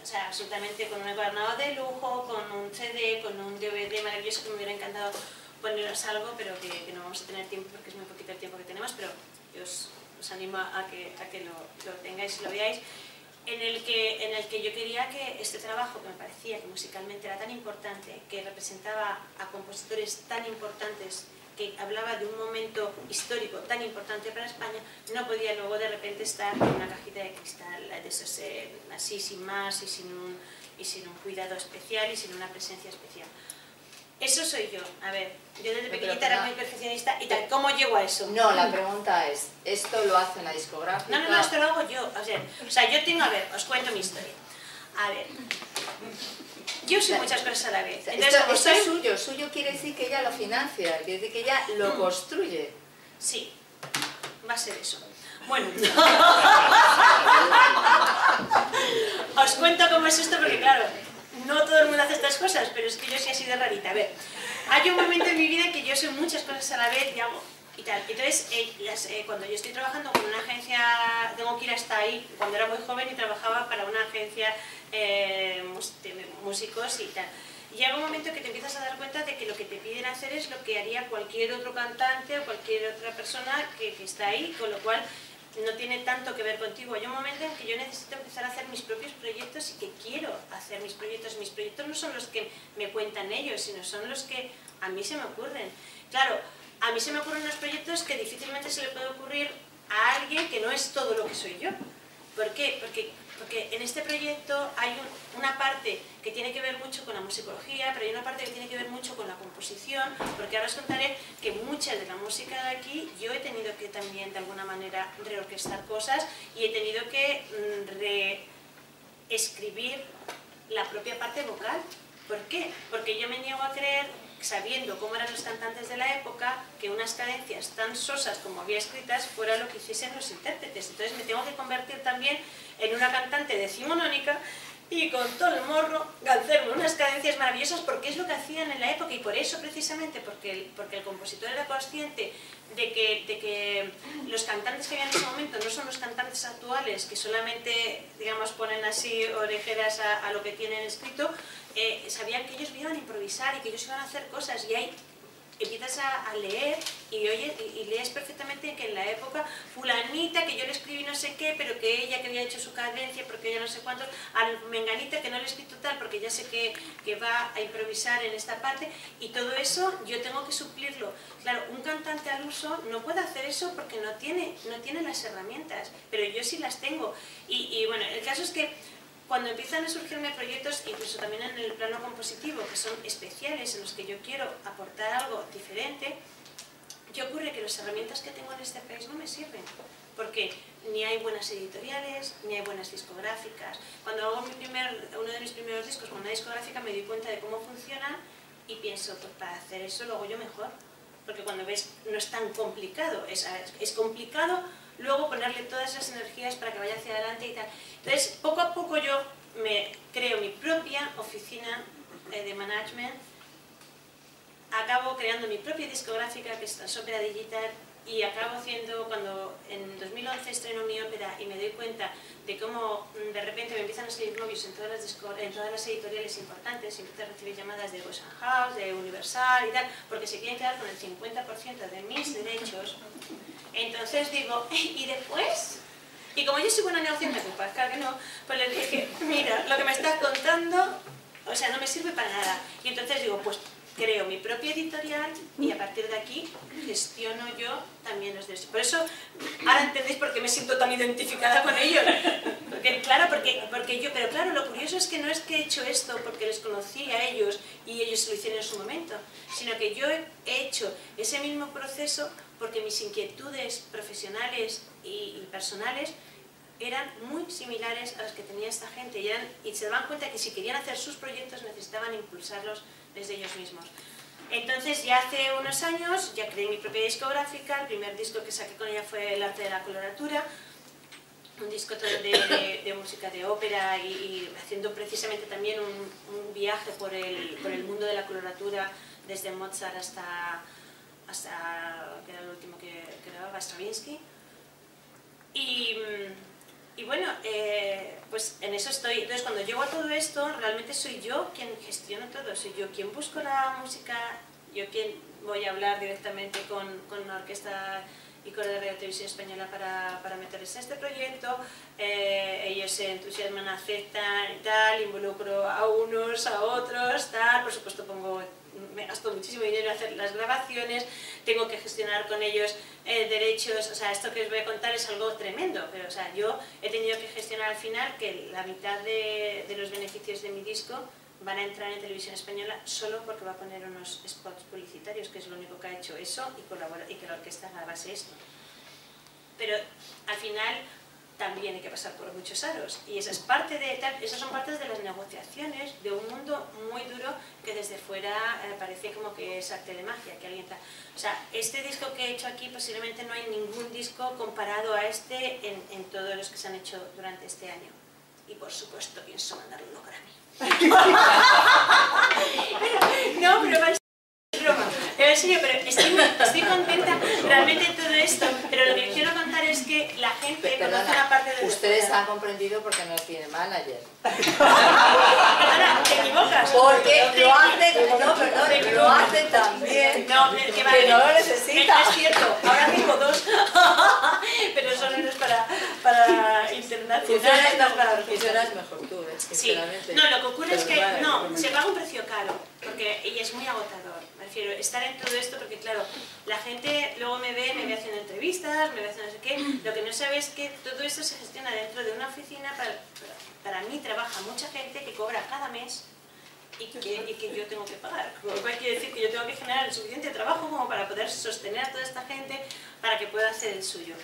O sea, absolutamente con un encuadernado de lujo, con un CD, con un DVD maravilloso, que me hubiera encantado poneros algo, pero que no vamos a tener tiempo porque es muy poquito el tiempo que tenemos, pero yo os animo a que lo tengáis y lo veáis, en el que yo quería que este trabajo, que me parecía que musicalmente era tan importante, que representaba a compositores tan importantes, que hablaba de un momento histórico tan importante para España, no podía luego de repente estar en una cajita de cristal, de esos, así sin más y sin un cuidado especial y sin una presencia especial. Eso soy yo. A ver, yo desde pequeñita era muy perfeccionista y tal. ¿Cómo llego a eso? No, la pregunta es, ¿esto lo hace una discográfica? No, esto lo hago yo. O sea, yo tengo, a ver, os cuento mi historia. A ver, yo soy muchas cosas a la vez. Entonces, esto es suyo quiere decir que ella lo financia, quiere decir que ella lo construye. Sí, va a ser eso. Bueno, os cuento cómo es esto porque claro, no todo el mundo hace estas cosas, pero es que yo sí así de rarita. A ver, hay un momento en mi vida que yo soy muchas cosas a la vez y hago y tal. Entonces, cuando yo estoy trabajando con una agencia, tengo que ir hasta ahí, cuando era muy joven y trabajaba para una agencia músicos y tal. Llega un momento que te empiezas a dar cuenta de que lo que te piden hacer es lo que haría cualquier otro cantante o cualquier otra persona que está ahí, con lo cual no tiene tanto que ver contigo. Hay un momento en que yo necesito empezar a hacer mis propios proyectos y que quiero hacer mis proyectos. Mis proyectos no son los que me cuentan ellos, sino son los que a mí se me ocurren. Claro, a mí se me ocurren unos proyectos que difícilmente se le puede ocurrir a alguien que no es todo lo que soy yo. ¿Por qué? Porque en este proyecto hay una parte que tiene que ver mucho con la musicología, pero hay una parte que tiene que ver mucho con la composición, porque ahora os contaré que mucha de la música de aquí yo he tenido que también de alguna manera reorquestar cosas y he tenido que reescribir la propia parte vocal. ¿Por qué? Porque yo me niego a creer, sabiendo cómo eran los cantantes de la época, que unas cadencias tan sosas como había escritas fuera lo que hiciesen los intérpretes. Entonces me tengo que convertir también en una cantante decimonónica y con todo el morro hacerme unas cadencias maravillosas, porque es lo que hacían en la época, y por eso precisamente, porque el compositor era consciente de que los cantantes que había en ese momento no son los cantantes actuales, que solamente, digamos, ponen así orejeras a lo que tienen escrito. Sabían que ellos iban a improvisar y que ellos iban a hacer cosas, y ahí empiezas a leer y lees perfectamente que en la época fulanita, que yo le escribí no sé qué, pero que ella que había hecho su cadencia porque ella no sé cuántos, al menganita que no le he escrito tal porque ya sé que va a improvisar en esta parte, y todo eso yo tengo que suplirlo. Claro, un cantante al uso no puede hacer eso porque no tiene las herramientas, pero yo sí las tengo. Y bueno, el caso es que cuando empiezan a surgirme proyectos, incluso también en el plano compositivo, que son especiales, en los que yo quiero aportar algo diferente, ¿qué ocurre? Que las herramientas que tengo en este país no me sirven, porque ni hay buenas editoriales, ni hay buenas discográficas. Cuando hago uno de mis primeros discos con una discográfica me di cuenta de cómo funciona y pienso, pues para hacer eso lo hago yo mejor, porque cuando ves no es tan complicado, es complicado luego ponerle todas esas energías para que vaya hacia adelante y tal. Entonces, poco a poco yo me creo mi propia oficina de management, acabo creando mi propia discográfica, que es Transópera Digital, y acabo haciendo, cuando en 2011 estreno mi ópera y me doy cuenta de cómo de repente me empiezan a salir novios en todas las editoriales importantes, y empiezo a recibir llamadas de Goshen House, de Universal y tal, porque se quieren quedar con el 50% de mis derechos. Entonces digo, ¿y después? Y como yo soy buena negociante, pues parezca que no, pues les dije, mira, lo que me estás contando, o sea, no me sirve para nada. Y entonces digo, pues creo mi propia editorial y a partir de aquí gestiono yo también los derechos. Por eso, ahora entendéis por qué me siento tan identificada con ellos. Porque, claro, pero claro, lo curioso es que no es que he hecho esto porque les conocí a ellos y ellos lo hicieron en su momento, sino que yo he hecho ese mismo proceso porque mis inquietudes profesionales y personales eran muy similares a las que tenía esta gente, y se daban cuenta que si querían hacer sus proyectos necesitaban impulsarlos desde ellos mismos. Entonces ya hace unos años ya creé mi propia discográfica. El primer disco que saqué con ella fue El arte de la coloratura, un disco de música de ópera y haciendo precisamente también un viaje por el mundo de la coloratura, desde Mozart hasta que era el último que grababa, Stravinsky. Y bueno, pues en eso estoy. Entonces cuando llego a todo esto, realmente soy yo quien gestiono todo, soy yo quien busco la música, yo quien voy a hablar directamente con la orquesta y coro de Radio Televisión Española para meterles en este proyecto. Ellos se entusiasman, aceptan y tal, involucro a unos, a otros, tal, por supuesto me gasto muchísimo dinero en hacer las grabaciones, tengo que gestionar con ellos derechos. O sea, esto que os voy a contar es algo tremendo, pero o sea, yo he tenido que gestionar al final que la mitad de los beneficios de mi disco van a entrar en Televisión Española solo porque va a poner unos spots publicitarios, que es lo único que ha hecho eso, y que la orquesta grabase esto. Pero al final también hay que pasar por muchos aros, y esas son partes de las negociaciones de un mundo muy duro que desde fuera parece como que es arte de magia, que alguien o sea, este disco que he hecho aquí posiblemente no hay ningún disco comparado a este en todos los que se han hecho durante este año, y por supuesto pienso mandarlo a Grammy. No, pero es broma. En serio, pero estoy contenta realmente de todo esto, pero lo que quiero contar es que la gente Perdona, conoce una parte de... ustedes han comprendido porque no tiene manager. Perdona, te equivocas. Porque lo hacen, no, perdón, lo hacen también. No, que vale, no lo necesita. Es cierto, ahora tengo 2. Pero son unos para internacionales. Funcionas mejor tú, Sí, sinceramente. no, lo que ocurre es que Vale, no, se paga un precio caro, porque y es muy agotador. Me refiero, estar en todo esto, porque claro, la gente luego me ve haciendo entrevistas, me ve haciendo no sé qué. Lo que no sabe es que todo esto se gestiona dentro de una oficina. Para mí trabaja mucha gente que cobra cada mes y que yo tengo que pagar. Lo cual quiere decir que yo tengo que generar el suficiente trabajo como para poder sostener a toda esta gente para que pueda hacer el suyo.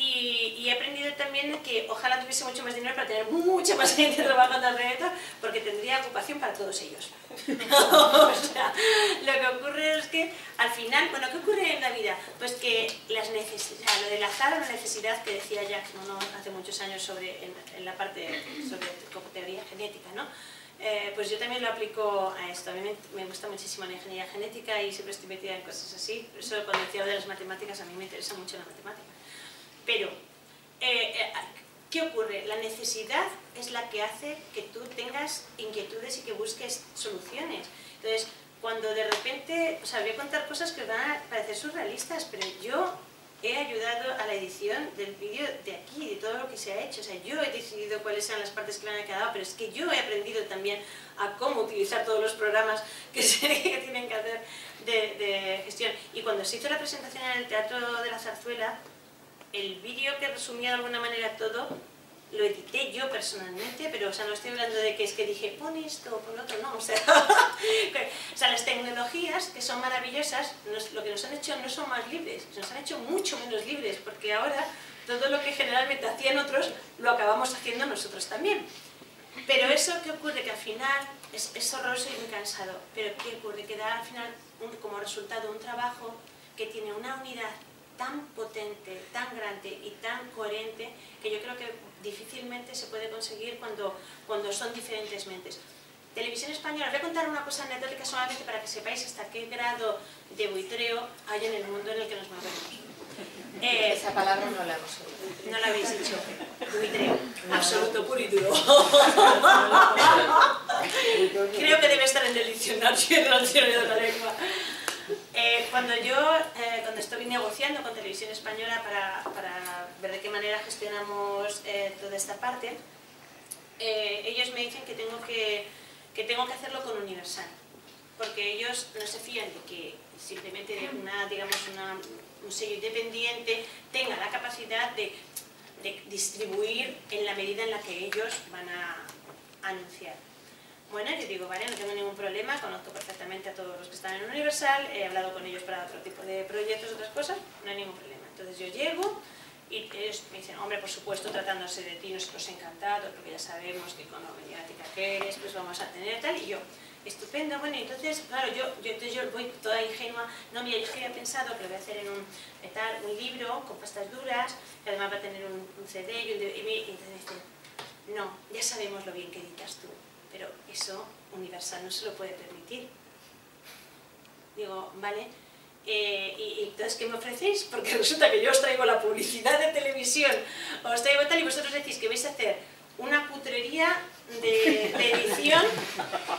Y he aprendido también que ojalá tuviese mucho más dinero para tener mucha más gente trabajando alrededor, porque tendría ocupación para todos ellos. O sea, lo que ocurre es que al final, bueno, ¿qué ocurre en la vida? Pues que las necesidades, lo del azar o la necesidad que decía Jack hace muchos años en la parte sobre teoría genética, ¿no? Pues yo también lo aplico a esto. A mí me gusta muchísimo la ingeniería genética y siempre estoy metida en cosas así. Por eso cuando decía de las matemáticas, a mí me interesa mucho la matemática. Pero, ¿qué ocurre? La necesidad es la que hace que tú tengas inquietudes y que busques soluciones. Entonces, cuando de repente, o sea, voy a contar cosas que os van a parecer surrealistas, pero yo he ayudado a la edición del vídeo de aquí, de todo lo que se ha hecho. O sea, yo he decidido cuáles eran las partes que le han quedado, pero es que yo he aprendido también a cómo utilizar todos los programas que tienen que hacer de gestión. Y cuando se hizo la presentación en el Teatro de la Zarzuela, el vídeo que resumía de alguna manera todo, lo edité yo personalmente, pero o sea, no estoy hablando de que es que dije, pon esto, pon lo otro, no, o sea, las tecnologías, que son maravillosas, lo que nos han hecho no son más libres, nos han hecho mucho menos libres, porque ahora todo lo que generalmente hacían otros, lo acabamos haciendo nosotros también. Pero eso, ¿qué ocurre? Que al final es horroroso y muy cansado, pero ¿qué ocurre? Que da al final como resultado un trabajo que tiene una unidad tan potente, tan grande y tan coherente, que yo creo que difícilmente se puede conseguir cuando son diferentes mentes. Televisión Española, os voy a contar una cosa anecdótica solamente para que sepáis hasta qué grado de buitreo hay en el mundo en el que nos movemos. Esa palabra no la hemos oído. No la habéis dicho. Buitreo. Absoluto, puro y duro. Creo que debe estar en el diccionario de la lengua. Cuando estoy negociando con Televisión Española para ver de qué manera gestionamos toda esta parte, ellos me dicen que tengo que hacerlo con Universal, porque ellos no se fían de que simplemente un sello independiente tenga la capacidad de distribuir en la medida en la que ellos van a anunciar. Bueno, yo digo, vale, no tengo ningún problema, conozco perfectamente a todos los que están en Universal, he hablado con ellos para otro tipo de proyectos, otras cosas, no hay ningún problema. Entonces yo llego y ellos me dicen, hombre, por supuesto, tratándose de ti, nosotros encantados, porque ya sabemos que con la mediática que eres, pues vamos a tener tal, y yo, estupendo, bueno, y entonces, claro, yo voy toda ingenua, no, mira, yo es que había pensado que lo voy a hacer en un libro con pastas duras, que además va a tener un CD, y entonces me dicen, no, ya sabemos lo bien que editas tú, pero eso Universal no se lo puede permitir. Digo, vale, y entonces, ¿qué me ofrecéis? Porque resulta que yo os traigo la publicidad de televisión, os traigo tal, y vosotros decís que vais a hacer una cutrería de edición.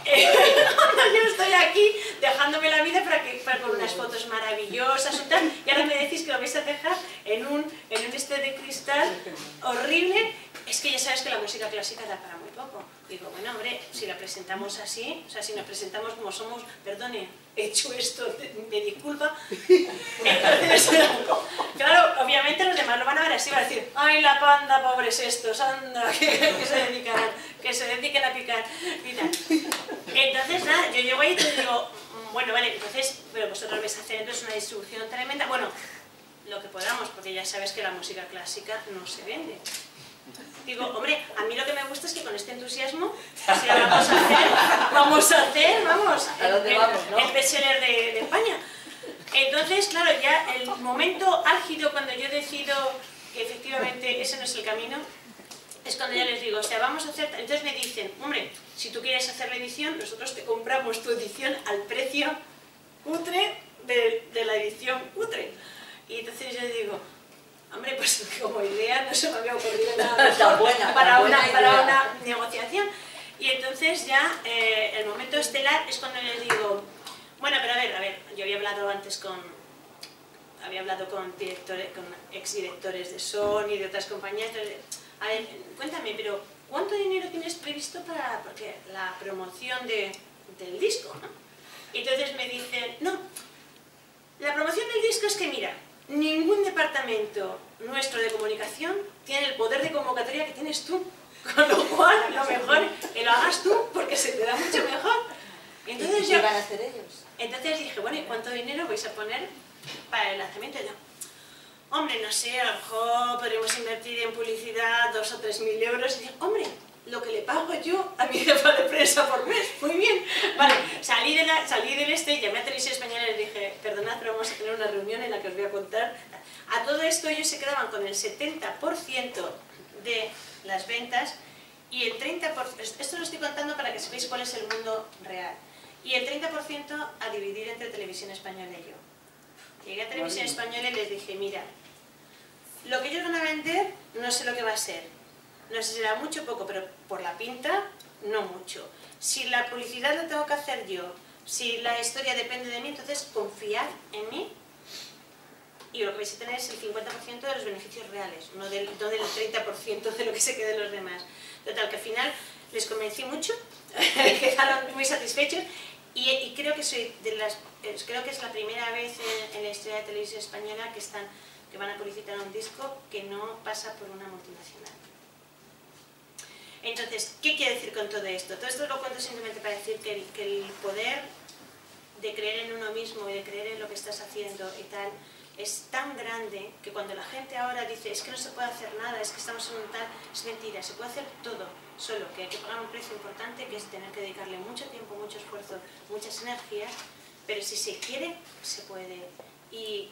Yo estoy aquí dejándome la vida con unas fotos maravillosas y tal, y ahora me decís que lo vais a dejar en un de cristal horrible. Es que ya sabes que la música clásica da para muy poco. Digo, bueno, hombre, si la presentamos así, o sea, si nos presentamos como somos, perdone, he hecho esto, me disculpa. Entonces, claro, obviamente los demás lo van a ver así, van a decir, ay, la panda, pobres estos, anda, que se dedicarán, que se dediquen a picar y tal. Entonces, nada, yo llego ahí y te digo, bueno, vale, entonces, pero vosotros vais a hacer entonces una distribución tremenda, bueno, lo que podamos, porque ya sabes que la música clásica no se vende. Digo, hombre, a mí lo que me gusta es que con este entusiasmo si la vamos a hacer, el bestseller de España. Entonces, claro, ya el momento álgido cuando yo decido que efectivamente ese no es el camino, es cuando ya les digo, o sea, vamos a hacer... Entonces me dicen, hombre, si tú quieres hacer la edición, nosotros te compramos tu edición al precio cutre de la edición cutre. Y entonces yo digo, Hombre, pues como idea no se me había ocurrido nada Tan buena, para buena una negociación. Y entonces ya el momento estelar es cuando les digo, bueno, pero a ver, yo había hablado antes con exdirectores de Sony y de otras compañías, entonces, a ver, cuéntame, pero ¿cuánto dinero tienes previsto para la promoción del disco? ¿No? Y entonces me dicen, no, la promoción del disco es que mira, ningún departamento nuestro de comunicación tiene el poder de convocatoria que tienes tú, con lo cual lo mejor que lo hagas tú porque se te da mucho mejor. Entonces, ¿qué van a hacer ellos? Entonces dije, bueno, ¿y cuánto dinero vais a poner para el lanzamiento? Y yo, hombre, no sé, a lo mejor podremos invertir en publicidad 2.000 o 3.000 euros. Y dije, hombre, lo que le pago yo a mi jefa de prensa por mes, muy bien. Vale, salí del llamé a Televisión Española y les dije, perdonad, pero vamos a tener una reunión en la que os voy a contar. A todo esto ellos se quedaban con el 70% de las ventas y el 30%, esto lo estoy contando para que sepáis cuál es el mundo real, y el 30% a dividir entre Televisión Española y yo. Llegué a Televisión Española y les dije, mira, lo que ellos van a vender no sé lo que va a ser, no sé si será mucho o poco, pero por la pinta, no mucho. Si la publicidad la tengo que hacer yo, si la historia depende de mí, entonces confiad en mí y lo que vais a tener es el 50% de los beneficios reales, no del 30% de lo que se quede de los demás. Total, que al final les convencí mucho, quedaron muy satisfechos y creo que creo que es la primera vez en la historia de Televisión Española que van a publicitar un disco que no pasa por una multinacional. Entonces, ¿qué quiere decir con todo esto? Todo esto lo cuento simplemente para decir que el poder de creer en uno mismo y de creer en lo que estás haciendo y tal, es tan grande que cuando la gente ahora dice es que no se puede hacer nada, es que estamos en un tal... Es mentira, se puede hacer todo, solo que hay que pagar un precio importante, que es tener que dedicarle mucho tiempo, mucho esfuerzo, muchas energías, pero si se quiere, se puede. Y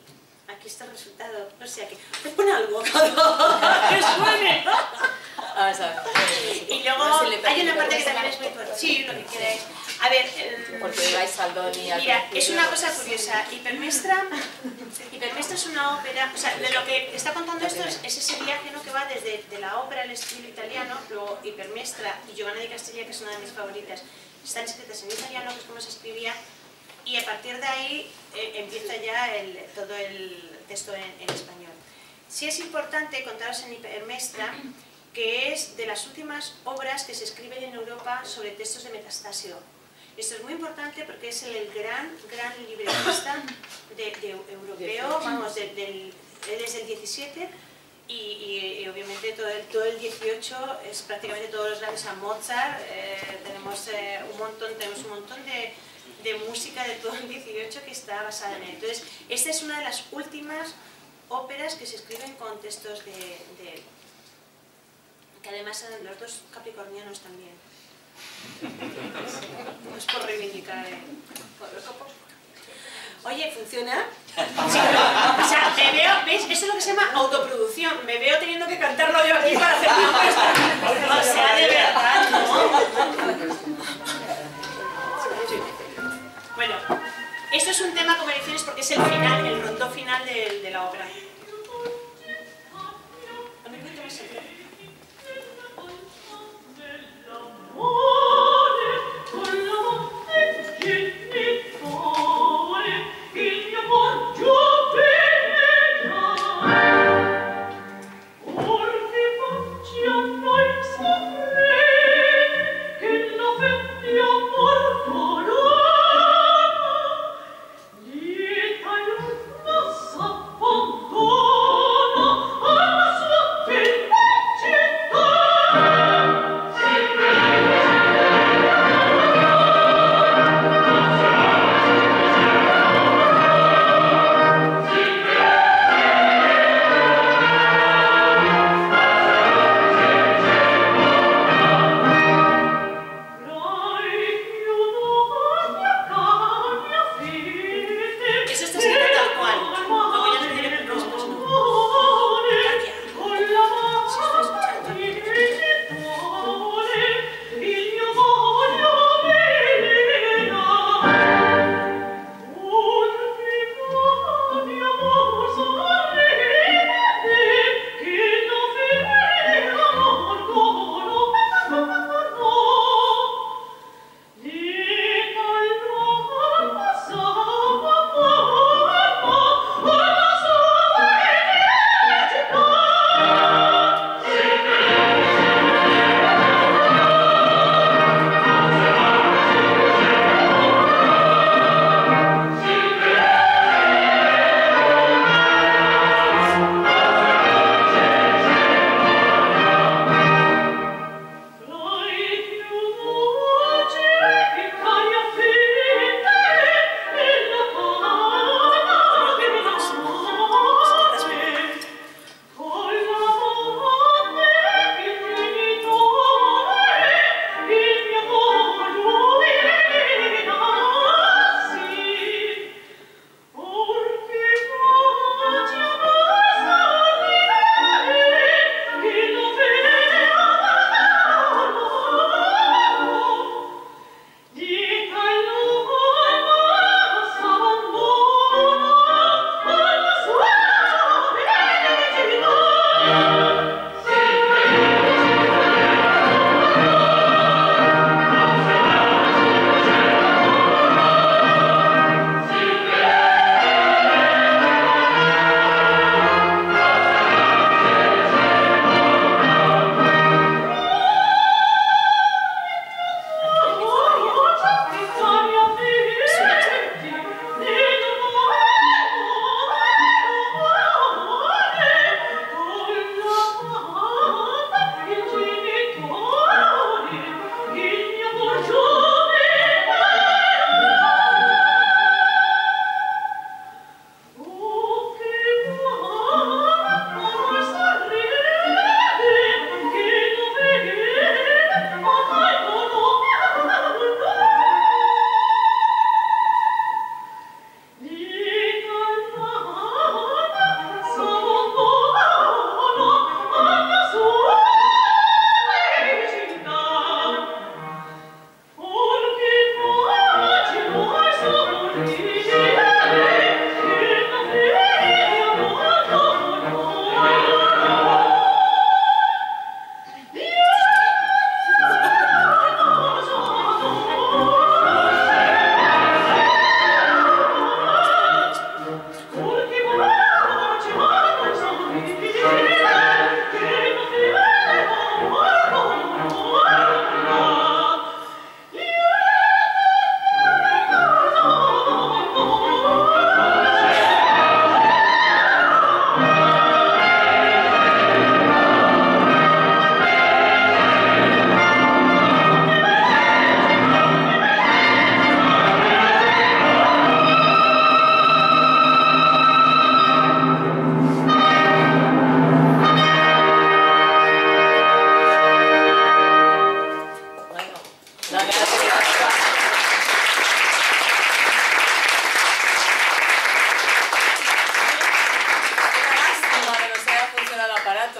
aquí está el resultado, o sea que... Pues pon algo, que suene. Y luego hay una parte que también es muy importante. Sí, lo que queráis. A ver, porque vais al don y al... Mira, es una cosa curiosa. Hipermestra es una ópera, o sea, de lo que está contando esto es ese viaje, ¿no?, que va desde la ópera al estilo italiano, luego Hipermestra y Giovanna di Castilla, que es una de mis favoritas, están escritas en italiano, que es como se escribía, y a partir de ahí empieza ya todo el texto en español. Sí es importante contaros en Hipermestra que es de las últimas obras que se escriben en Europa sobre textos de Metastasio. Esto es muy importante porque es el gran libretista europeo, vamos, desde el 17 y obviamente todo el 18 es prácticamente todos los grandes, a Mozart, tenemos un montón de música de todo el 18 que está basada en él. Entonces, esta es una de las últimas óperas que se escriben con textos de él, que además eran los dos capricornianos también. No es por reivindicar Oye, ¿funciona? Sí, o sea, me veo, ¿ves? Eso es lo que se llama autoproducción. Me veo teniendo que cantarlo yo aquí para hacer una muestra. O sea, de verdad, ¿no? Bueno, esto es un tema, como decís, porque es el final, el rondó final de la obra.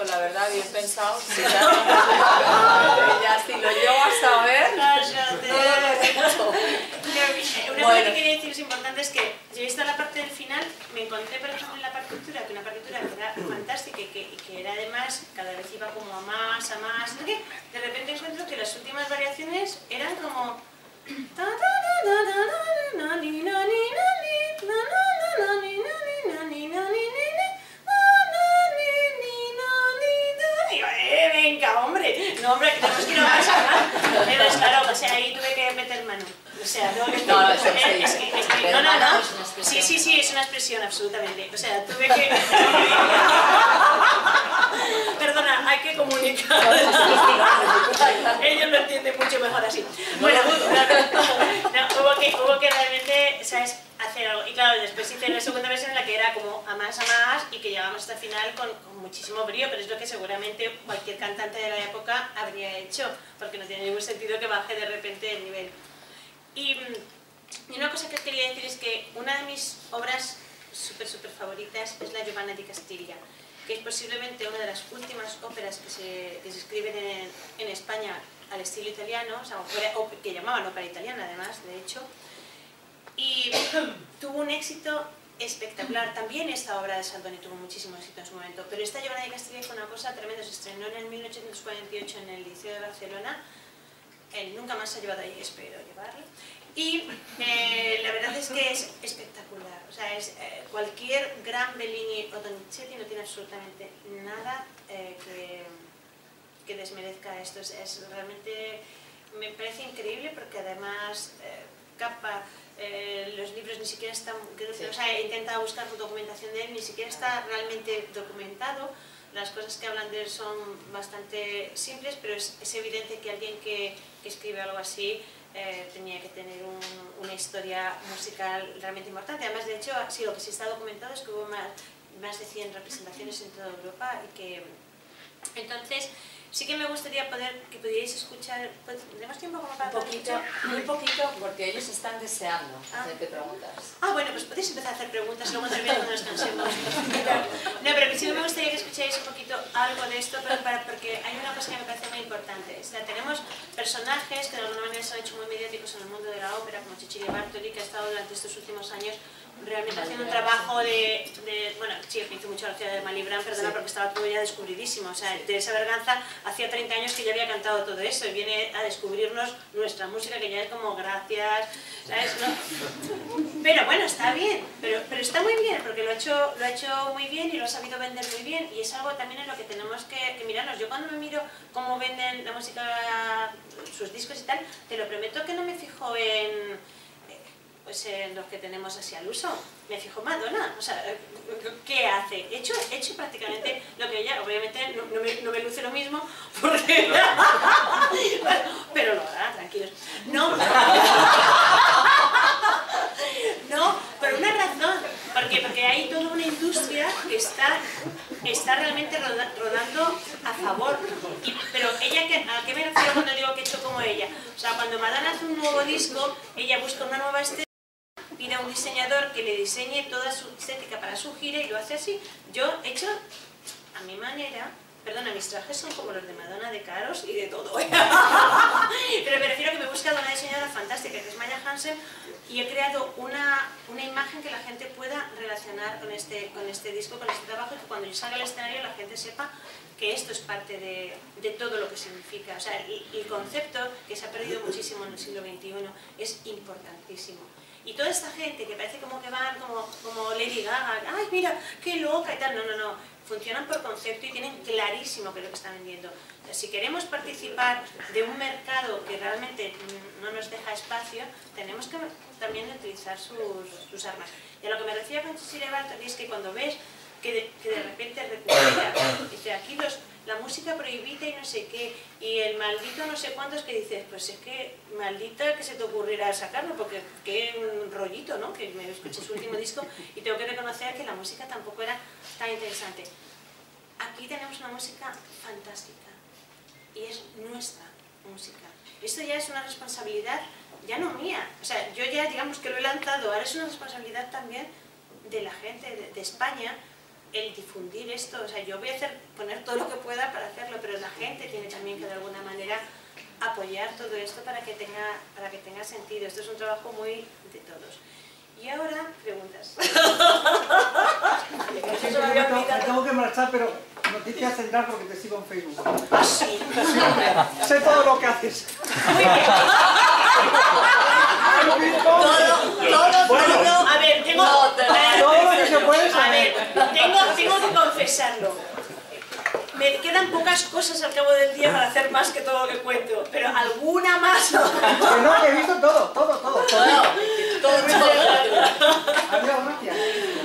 rato, la verdad, bien pensado. Si ya si lo llego a saber, Una cosa que quería decir es importante es que yo he visto la parte del final, me encontré por ejemplo en la partitura, que una partitura que era fantástica y que era además, cada vez iba como a más, ¿no? Que de repente encuentro que las últimas variaciones eran como... venga, hombre, no, hombre, que tenemos que ir a más. Pero claro, o sea, ahí tuve que meter mano. O sea, tengo que... No, sí, es una expresión, absolutamente. O sea, tuve que... Perdona, hay que comunicar. Ellos lo entienden mucho mejor así. Bueno, hubo que realmente, ¿sabes?, hacer algo. Y claro, después hice la segunda versión en la que era como a más y que llegamos hasta el final con muchísimo brío, pero es lo que seguramente cualquier cantante de la época habría hecho, porque no tiene ningún sentido que baje de repente el nivel. Y una cosa que quería decir es que una de mis obras súper favoritas es la Giovanna di Castiglia, que es posiblemente una de las últimas óperas que se escriben en España al estilo italiano, o sea, que llamaban ópera italiana además, de hecho, y tuvo un éxito espectacular. También esta obra de Sandoni tuvo muchísimo éxito en su momento, pero esta Giovanna di Castiglia fue una cosa tremenda. Se estrenó en el 1848 en el Liceo de Barcelona. Él nunca más se ha llevado ahí, espero llevarlo. Y la verdad es que es espectacular. O sea, cualquier gran Bellini o Donizetti no tiene absolutamente nada que desmerezca esto. Realmente me parece increíble porque además capa los libros ni siquiera están... O sea, he intentado buscar documentación de él, ni siquiera está realmente documentado. Las cosas que hablan de él son bastante simples, pero es evidente que alguien que escribe algo así tenía que tener una historia musical realmente importante. Además, de hecho, sí, lo que sí está documentado es que hubo más de 100 representaciones en toda Europa y que... Entonces, sí que me gustaría que pudierais escuchar... ¿Tenemos tiempo como para muy poquito, porque ellos están deseando hacerte preguntas. Bueno, pues podéis empezar a hacer preguntas, luego termino cuando nos cansemos. No, pero sí me gustaría que escucháis un poquito algo de esto, porque hay una cosa que me parece muy importante. O sea, tenemos personajes que de alguna manera se han hecho muy mediáticos en el mundo de la ópera, como Cecilia Bartoli, que ha estado durante estos últimos años realmente haciendo un trabajo bueno, sí, me hizo mucha gracia de Malibran, perdona, porque estaba todo ya descubridísimo. O sea, Teresa Berganza hacía 30 años que ya había cantado todo eso y viene a descubrirnos nuestra música, que ya es como gracias, ¿sabes? ¿No? Pero bueno, está bien, pero está muy bien, porque lo ha hecho muy bien y lo ha sabido vender muy bien, y es algo también en lo que tenemos que mirarnos. Yo cuando me miro cómo venden la música, sus discos y tal, te lo prometo que no me fijo en los que tenemos así al uso. Me fijo Madonna, o sea, ¿qué hace? He hecho prácticamente lo que ella, obviamente no me luce lo mismo, porque... pero lo hará, tranquilos. No, por una razón, porque hay toda una industria que está realmente rodando a favor. Pero ella, ¿a qué me refiero cuando digo que he hecho como ella? O sea, cuando Madonna hace un nuevo disco, ella busca una nueva estética, pide a un diseñador que le diseñe toda su estética para su gira y lo hace así. Yo he hecho a mi manera. Perdona, mis trajes son como los de Madonna, de caros y de todo. Pero me refiero a que me he buscado una diseñadora fantástica, que es Maya Hansen, y he creado una imagen que la gente pueda relacionar con este disco, con este trabajo, y que cuando yo salga al escenario la gente sepa que esto es parte de todo lo que significa. O sea, el concepto, que se ha perdido muchísimo en el siglo XXI, es importantísimo. Y toda esta gente que parece como que van como Lady Gaga, ¡ay, mira, qué loca! y tal, no. Funcionan por concepto y tienen clarísimo qué es lo que están vendiendo. O sea, si queremos participar de un mercado que realmente no nos deja espacio, tenemos que también utilizar sus armas. Y a lo que me refiero con Cecilia Bartoli es que cuando ves que de repente recupera, dice, aquí la música prohibida y no sé qué, y el maldito no sé cuántos, que dices, pues es que maldita que se te ocurriera sacarlo, porque qué rollito, ¿no? Que me escuché su último disco y tengo que reconocer que la música tampoco era tan interesante. Aquí tenemos una música fantástica y es nuestra música. Esto ya es una responsabilidad, ya no mía, o sea, yo ya digamos que lo he lanzado, ahora es una responsabilidad también de la gente de España, el difundir esto. O sea, yo voy a poner todo lo que pueda para hacerlo, pero la gente tiene también que de alguna manera apoyar todo esto para que tenga sentido. Esto es un trabajo muy de todos. Y ahora, preguntas. Me tengo que marchar, pero noticias tendrás porque te sigo en Facebook. Ah, sí. Sé todo lo que haces. Muy bien. Todo, a ver, tengo... Todo lo que se puede saber. A ver, tengo que confesarlo. Me quedan pocas cosas al cabo del día para hacer más que todo lo que cuento, pero alguna más. Que no, que he visto todo. Adiós, gracias.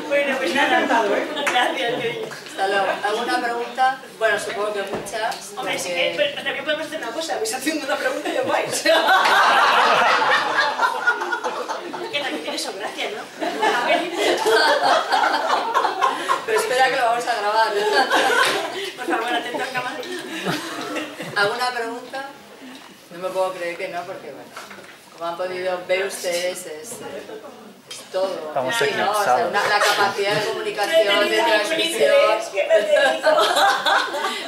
Bueno, pues Me ha nada. encantado, ¿eh? Gracias, cariño. Hasta luego. ¿Alguna pregunta? Bueno, supongo que muchas. Hombre, sí que pero también podemos hacer una cosa, vais haciendo una pregunta y os vais. Que también tiene su gracia, ¿no? A ver. Pero espera que lo vamos a grabar. Por favor, atento a cámara. ¿Alguna pregunta? No me puedo creer que no, porque bueno, como han podido ver ustedes, es todo. Estamos Sí, ¿no? O sea, eclipsados. la capacidad de comunicación, de transmisión.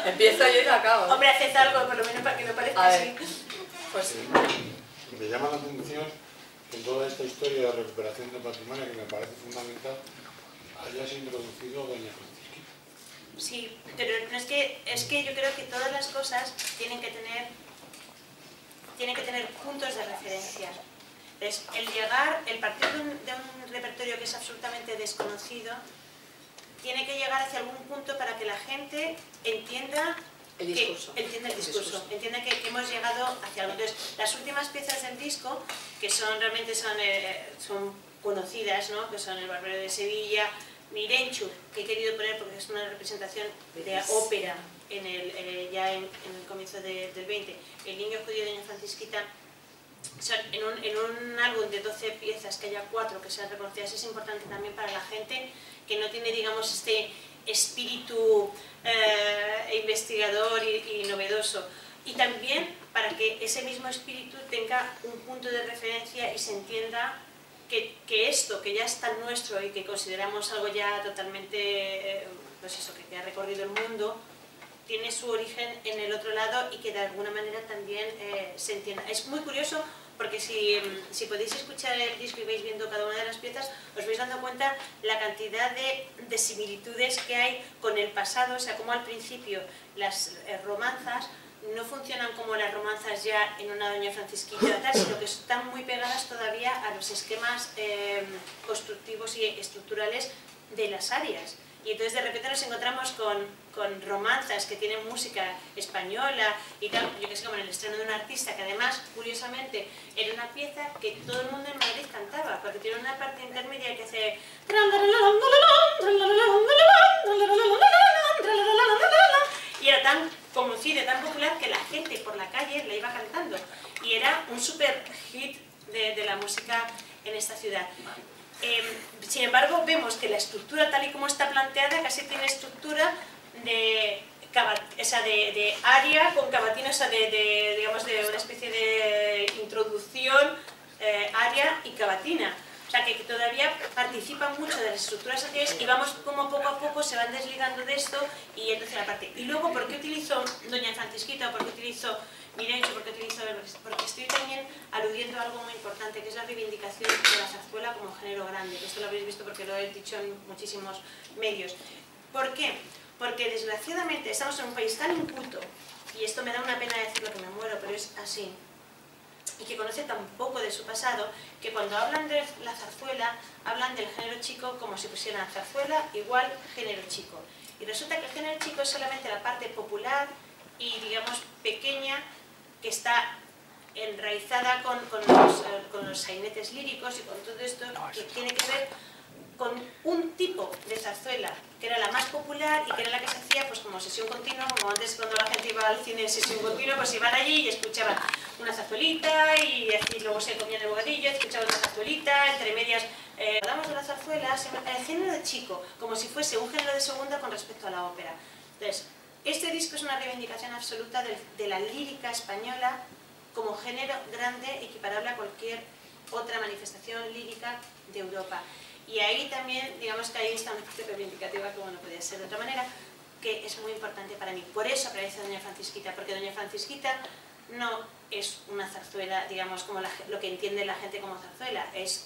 Empiezo yo y lo acabo. Hombre, haced algo, por lo menos para que no parezca A así. ver. Pues sí. Me llama la atención que en toda esta historia de recuperación de patrimonio, que me parece fundamental, hayas introducido Doña Francisquita. Sí, pero no es que yo creo que todas las cosas tienen que tener puntos de referencia. Entonces, el partir de un repertorio que es absolutamente desconocido, tiene que llegar hacia algún punto para que la gente entienda El discurso. Entienda que hemos llegado hacia algo. Entonces, las últimas piezas del disco, que realmente son conocidas, ¿no? Que son El Barbero de Sevilla, Mirenchu, que he querido poner porque es una representación de ópera ya en el comienzo del 20, El Niño Judío de Doña Francisquita. Son en un álbum de 12 piezas, que haya 4 que sean reconocidas, es importante también para la gente que no tiene, digamos, este espíritu investigador y novedoso. Y también para que ese mismo espíritu tenga un punto de referencia y se entienda que esto, que ya es tan nuestro y que consideramos algo ya totalmente, pues eso, que ha recorrido el mundo, tiene su origen en el otro lado y que de alguna manera también se entienda. Es muy curioso porque si podéis escuchar el disco y vais viendo cada una de las piezas, os vais dando cuenta la cantidad de similitudes que hay con el pasado, o sea, como al principio las romanzas no funcionan como las romanzas ya en una Doña Francisquita tal, sino que están muy pegadas todavía a los esquemas constructivos y estructurales de las arias. Y entonces de repente nos encontramos con romanzas que tienen música española y tal, yo que sé, como en el estreno de un artista, que además, curiosamente, era una pieza que todo el mundo en Madrid cantaba, porque tiene una parte intermedia que hace... Y era tan conocida, tan popular, que la gente por la calle la iba cantando. Y era un super hit de la música en esta ciudad. Sin embargo, vemos que la estructura tal y como está planteada casi tiene estructura de aria con cavatina, o sea, digamos, de una especie de introducción, aria y cavatina. O sea, que todavía participan mucho de las estructuras anteriores y vamos como poco a poco se van desligando de esto y entonces la parte. Y luego, ¿por qué utilizo Doña Francisquita? ¿Por qué utilizo Mirenchu? ¿Por qué utilizo Elvis? Porque estoy también aludiendo a algo muy importante, que es la reivindicación de la zarzuela como género grande, que esto lo habréis visto porque lo he dicho en muchísimos medios. ¿Por qué? Porque desgraciadamente estamos en un país tan inculto, y esto me da una pena decirlo que me muero, pero es así, y que conoce tan poco de su pasado, que cuando hablan de la zarzuela, hablan del género chico como si pusieran zarzuela igual género chico. Y resulta que el género chico es solamente la parte popular y, digamos, pequeña, que está enraizada con los sainetes líricos y con todo esto, que tiene que ver con un tipo de zarzuela, que era la más popular y que era la que se hacía pues como sesión continua, como antes cuando la gente iba al cine en sesión continua, pues iban allí y escuchaban una zarzuelita y luego se comían el bocadillo, escuchaban una zarzuelita, entre medias. Hablamos de la zarzuela, el género de chico, como si fuese un género de segunda con respecto a la ópera. Entonces, este disco es una reivindicación absoluta de la lírica española como género grande, equiparable a cualquier otra manifestación lírica de Europa. Y ahí también, digamos que ahí está una parte reivindicativa, como no podía ser de otra manera, que es muy importante para mí. Por eso aparece Doña Francisquita, porque Doña Francisquita no es una zarzuela, digamos, como lo que entiende la gente como zarzuela.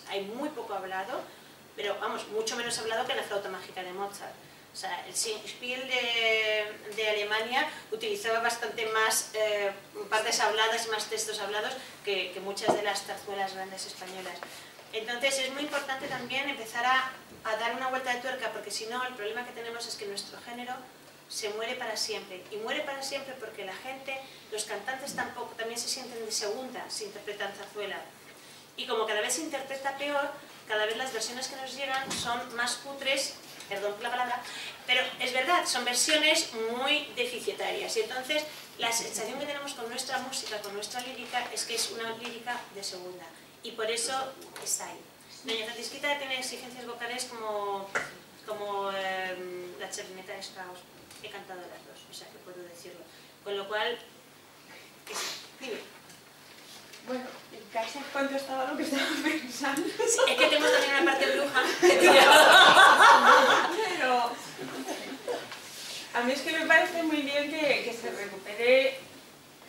Hay muy poco hablado, pero vamos, mucho menos hablado que la flauta mágica de Mozart. O sea, el Singspiel de Alemania utilizaba bastante más partes habladas y más textos hablados que muchas de las zarzuelas grandes españolas. Entonces es muy importante también empezar a dar una vuelta de tuerca, porque si no, el problema que tenemos es que nuestro género se muere para siempre. Y muere para siempre porque la gente, los cantantes tampoco, también se sienten de segunda si interpretan zarzuela. Y como cada vez se interpreta peor, cada vez las versiones que nos llegan son más cutres, perdón por la palabra, pero es verdad, son versiones muy deficitarias. Y entonces la sensación que tenemos con nuestra música, con nuestra lírica, es que es una lírica de segunda. Y por eso está ahí. Doña Francisquita tiene exigencias vocales como la Chavineta de Strauss. He cantado las dos, o sea que puedo decirlo. Con lo cual, dime. Bueno, casi has contestado lo que estaba pensando. Es que tengo también una parte bruja. Pero a mí es que me parece muy bien que se recupere,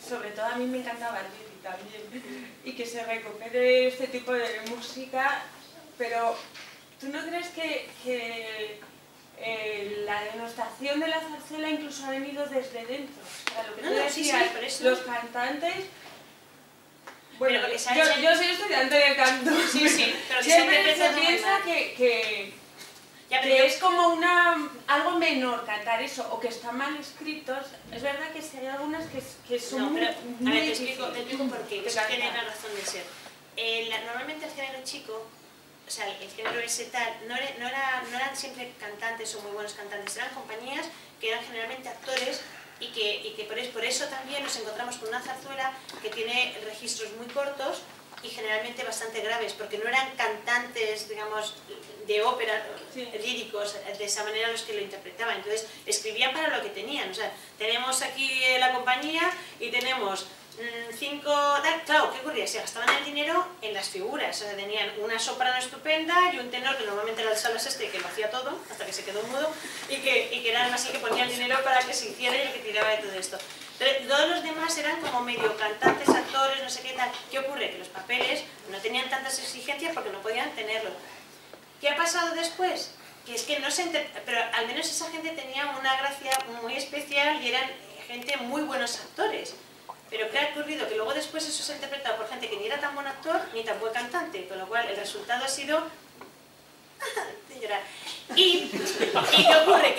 sobre todo a mí me encanta Barbieri también, y que se recupere este tipo de música, pero ¿tú no crees que la denostación de la zarzuela incluso ha venido desde dentro? O sea, lo que tú decías, por eso. los cantantes... Bueno, Pero yo soy estudiante de canto. Sí, pero que siempre se piensa que es como algo menor cantar eso, o que están mal escritos. Es verdad que sí hay algunas que son muy te explico por qué, eso tiene una razón de ser. Normalmente el género chico, o sea, el género ese tal, no eran siempre cantantes o muy buenos cantantes, eran compañías que eran generalmente actores y que por eso también nos encontramos con una zarzuela que tiene registros muy cortos y generalmente bastante graves, porque no eran cantantes, digamos, de ópera, líricos, de esa manera los que lo interpretaban. Entonces, escribían para lo que tenían. O sea, tenemos aquí la compañía y tenemos 5... Claro, ¿qué ocurría? Se gastaban el dinero en las figuras. O sea, tenían una soprano estupenda y un tenor que normalmente era el Salas que lo hacía todo, hasta que se quedó mudo, y que era así que ponía el dinero para que se hiciera y el que tiraba de todo esto. Entonces, todos los demás eran como medio cantantes, actores, no sé qué tal. ¿Qué ocurre? Que los papeles no tenían tantas exigencias porque no podían tenerlo. ¿Qué ha pasado después? Que es que no se... Pero al menos esa gente tenía una gracia muy especial y eran gente muy buenos actores. Pero ¿qué ha ocurrido? Que luego después eso se ha interpretado por gente que ni era tan buen actor ni tan buen cantante, con lo cual el resultado ha sido... de llorar. ¿Y qué ocurre?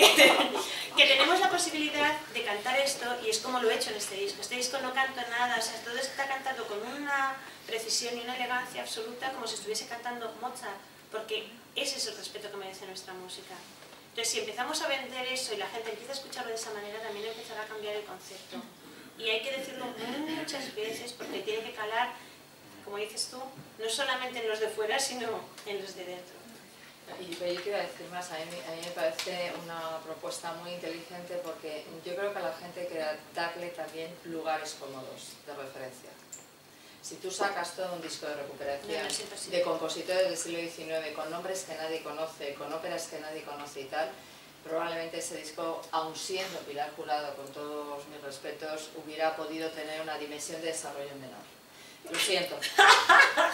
Que tenemos la posibilidad de cantar esto, y es como lo he hecho en este disco. Este disco no canto nada, o sea, todo está cantado con una precisión y una elegancia absoluta, como si estuviese cantando Mozart, porque ese es el respeto que merece nuestra música. Entonces, si empezamos a vender eso y la gente empieza a escucharlo de esa manera, también empezará a cambiar el concepto. Y hay que decirlo muchas veces porque tiene que calar, como dices tú, no solamente en los de fuera, sino en los de dentro. Y yo quiero decir más, a mí me parece una propuesta muy inteligente porque yo creo que a la gente hay que darle también lugares cómodos de referencia. Si tú sacas todo un disco de recuperación de compositores del siglo XIX con nombres que nadie conoce, con óperas que nadie conoce y tal, probablemente ese disco, aun siendo Pilar Jurado, con todos mis respetos, hubiera podido tener una dimensión de desarrollo menor. Lo siento,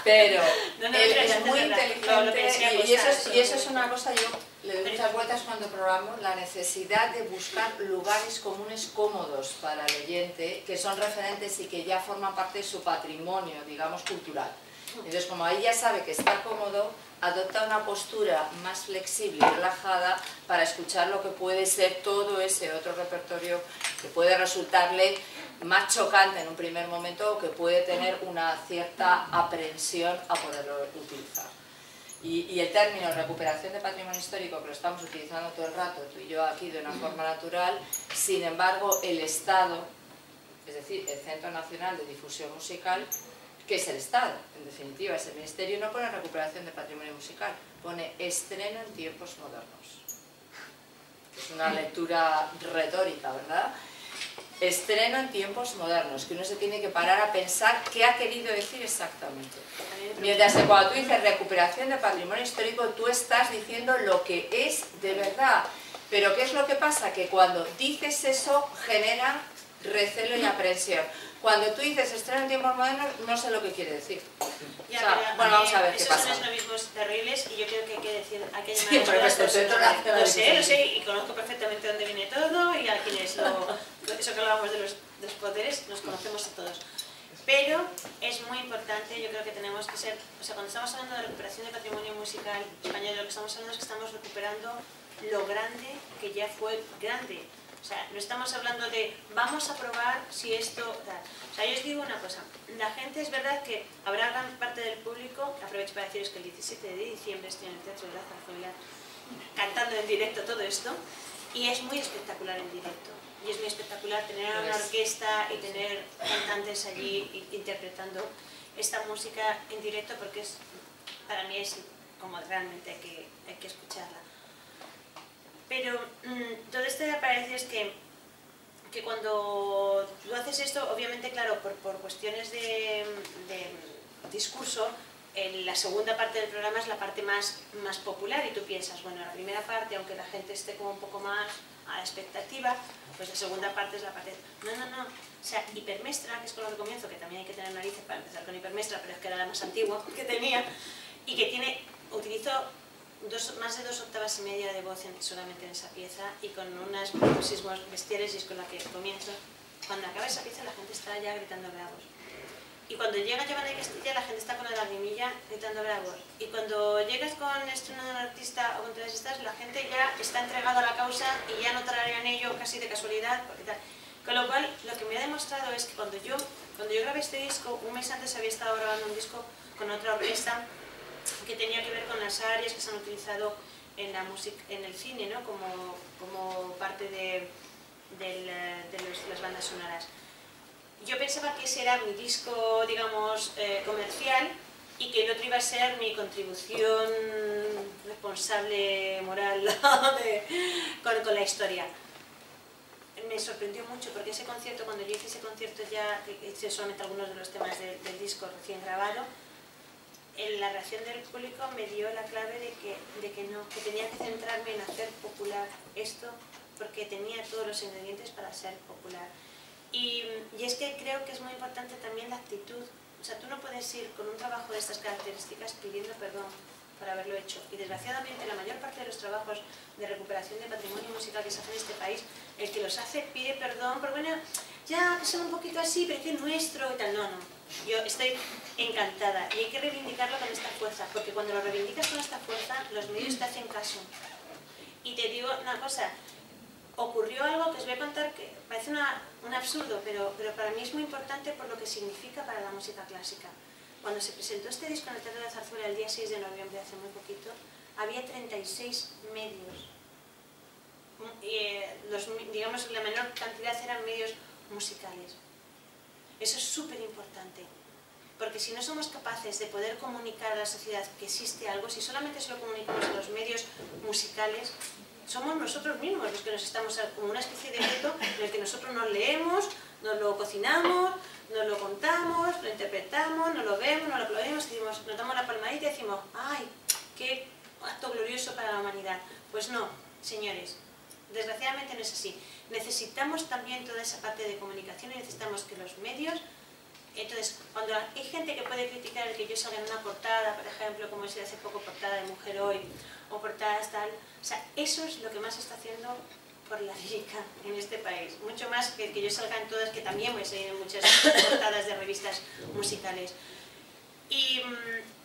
pero es muy inteligente y eso es una cosa, yo le doy muchas vueltas cuando probamos, la necesidad de buscar lugares comunes cómodos para el oyente, que son referentes y que ya forman parte de su patrimonio, digamos, cultural. Entonces, como ahí ya sabe que está cómodo, adopta una postura más flexible y relajada para escuchar lo que puede ser todo ese otro repertorio que puede resultarle más chocante en un primer momento o que puede tener una cierta aprehensión a poderlo utilizar. Y el término recuperación de patrimonio histórico, que lo estamos utilizando todo el rato, tú y yo aquí de una forma natural, sin embargo el Estado, es decir, el Centro Nacional de Difusión Musical, que es el Estado, en definitiva, es el Ministerio, no pone recuperación de patrimonio musical, pone estreno en tiempos modernos. Es una lectura retórica, ¿verdad? estreno en tiempos modernos, que uno se tiene que parar a pensar qué ha querido decir exactamente. Mientras que cuando tú dices recuperación de patrimonio histórico, tú estás diciendo lo que es de verdad. Pero ¿qué es lo que pasa? Que cuando dices eso genera recelo y aprensión. Cuando tú dices estreno en tiempos modernos, no sé lo que quiere decir. Ya, O sea, bueno, vamos a ver qué pasa. Esos son esnovismos terribles y yo creo que hay que decir, hay que Sí, llamar a las personas. lo Lo sé, y conozco perfectamente dónde viene todo y a quienes eso que hablábamos de los poderes, nos conocemos a todos. Pero es muy importante, yo creo que tenemos que ser, o sea, cuando estamos hablando de recuperación de patrimonio musical español, lo que estamos hablando es que estamos recuperando lo grande que ya fue grande. O sea, no estamos hablando de vamos a probar si esto tal. O sea, yo os digo una cosa, la gente es verdad que habrá gran parte del público, aprovecho para deciros que el 17 de diciembre estoy en el Teatro de la Zarzuela cantando en directo todo esto y es muy espectacular en directo. Y es muy espectacular tener una orquesta y tener cantantes allí interpretando esta música en directo porque es, para mí es como realmente hay que escucharla. Pero todo esto me parece es que cuando tú haces esto, obviamente, claro, por cuestiones de discurso, la segunda parte del programa es la parte más popular y tú piensas, bueno, la primera parte, aunque la gente esté como un poco más a la expectativa, pues la segunda parte es la parte... No. O sea, Hipermestra, que es con lo que comienzo, que también hay que tener narices para empezar con Hipermestra, pero es que era la más antigua que tenía, y que utilizo más de 2,5 octavas de voz solamente en esa pieza y con unos paroxismos bestiales, y es con la que comienzo. Cuando acaba esa pieza la gente está ya gritando bravos. Y cuando llega Giovanna y Castilla la gente está con la lagrimilla gritando bravos. Y cuando llegas con estreno de un artista o con todas estas, la gente ya está entregada a la causa y ya no tararean ello casi de casualidad. Porque tal. Con lo cual, lo que me ha demostrado es que cuando yo grabé este disco, un mes antes había estado grabando un disco con otra orquesta que tenía que ver con las áreas que se han utilizado en la música, en el cine, ¿no? como parte de las bandas sonoras. Yo pensaba que ese era mi disco, digamos, comercial y que el otro iba a ser mi contribución responsable, moral, con la historia. Me sorprendió mucho porque ese concierto, cuando yo hice ese concierto ya, que hice solamente algunos de los temas del disco recién grabado, la reacción del público me dio la clave de que no, que tenía que centrarme en hacer popular esto porque tenía todos los ingredientes para ser popular. Y es que creo que es muy importante también la actitud. O sea, tú no puedes ir con un trabajo de estas características pidiendo perdón por haberlo hecho. Y desgraciadamente la mayor parte de los trabajos de recuperación de patrimonio musical que se hacen en este país, el que los hace pide perdón, pero bueno, ya que son un poquito así, pero es que es nuestro y tal. No. Yo estoy encantada y hay que reivindicarlo con esta fuerza, porque cuando lo reivindicas con esta fuerza, los medios te hacen caso. Y te digo una cosa, ocurrió algo que os voy a contar que parece un absurdo, pero para mí es muy importante por lo que significa para la música clásica. Cuando se presentó este disco en el Teatro de la Zarzuela el día 6 de noviembre, hace muy poquito, había 36 medios. Digamos, la menor cantidad eran medios musicales. Eso es súper importante, porque si no somos capaces de poder comunicar a la sociedad que existe algo, si solamente se lo comunicamos a los medios musicales, somos nosotros mismos los que nos estamos como una especie de reto en el que nosotros nos leemos, nos lo cocinamos, nos lo contamos, lo interpretamos, nos lo vemos, nos lo aplaudimos, nos damos la palmadita y decimos ¡ay, qué acto glorioso para la humanidad! Pues no, señores, desgraciadamente no es así. Necesitamos también toda esa parte de comunicación y necesitamos que los medios... Entonces, cuando hay gente que puede criticar el que yo salga en una portada, por ejemplo, como he sido hace poco portada de Mujer Hoy, o portadas tal, o sea, eso es lo que más se está haciendo por la lírica en este país. Mucho más que yo salga en todas, que también voy a salir en muchas portadas de revistas musicales. Y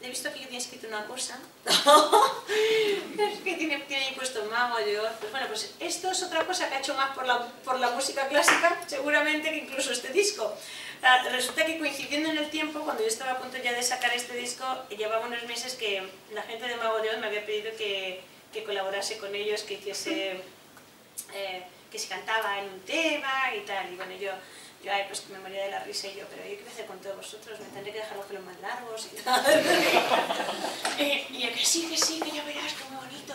he visto que yo tenía escrito una cosa, es que tiene puesto mago yo. Pues bueno, pues esto es otra cosa que ha hecho más por la música clásica, seguramente, que incluso este disco. Resulta que coincidiendo en el tiempo, cuando yo estaba a punto ya de sacar este disco, llevaba unos meses que la gente de Mago de Oz me había pedido que colaborase con ellos, que hiciese, que se cantaba en un tema y tal. Y bueno, yo pues que me moría de la risa y yo, pero yo qué hacer con todos vosotros, me tendré que dejar los pelos más largos y tal. Y yo, que sí, que ya verás, que muy bonito.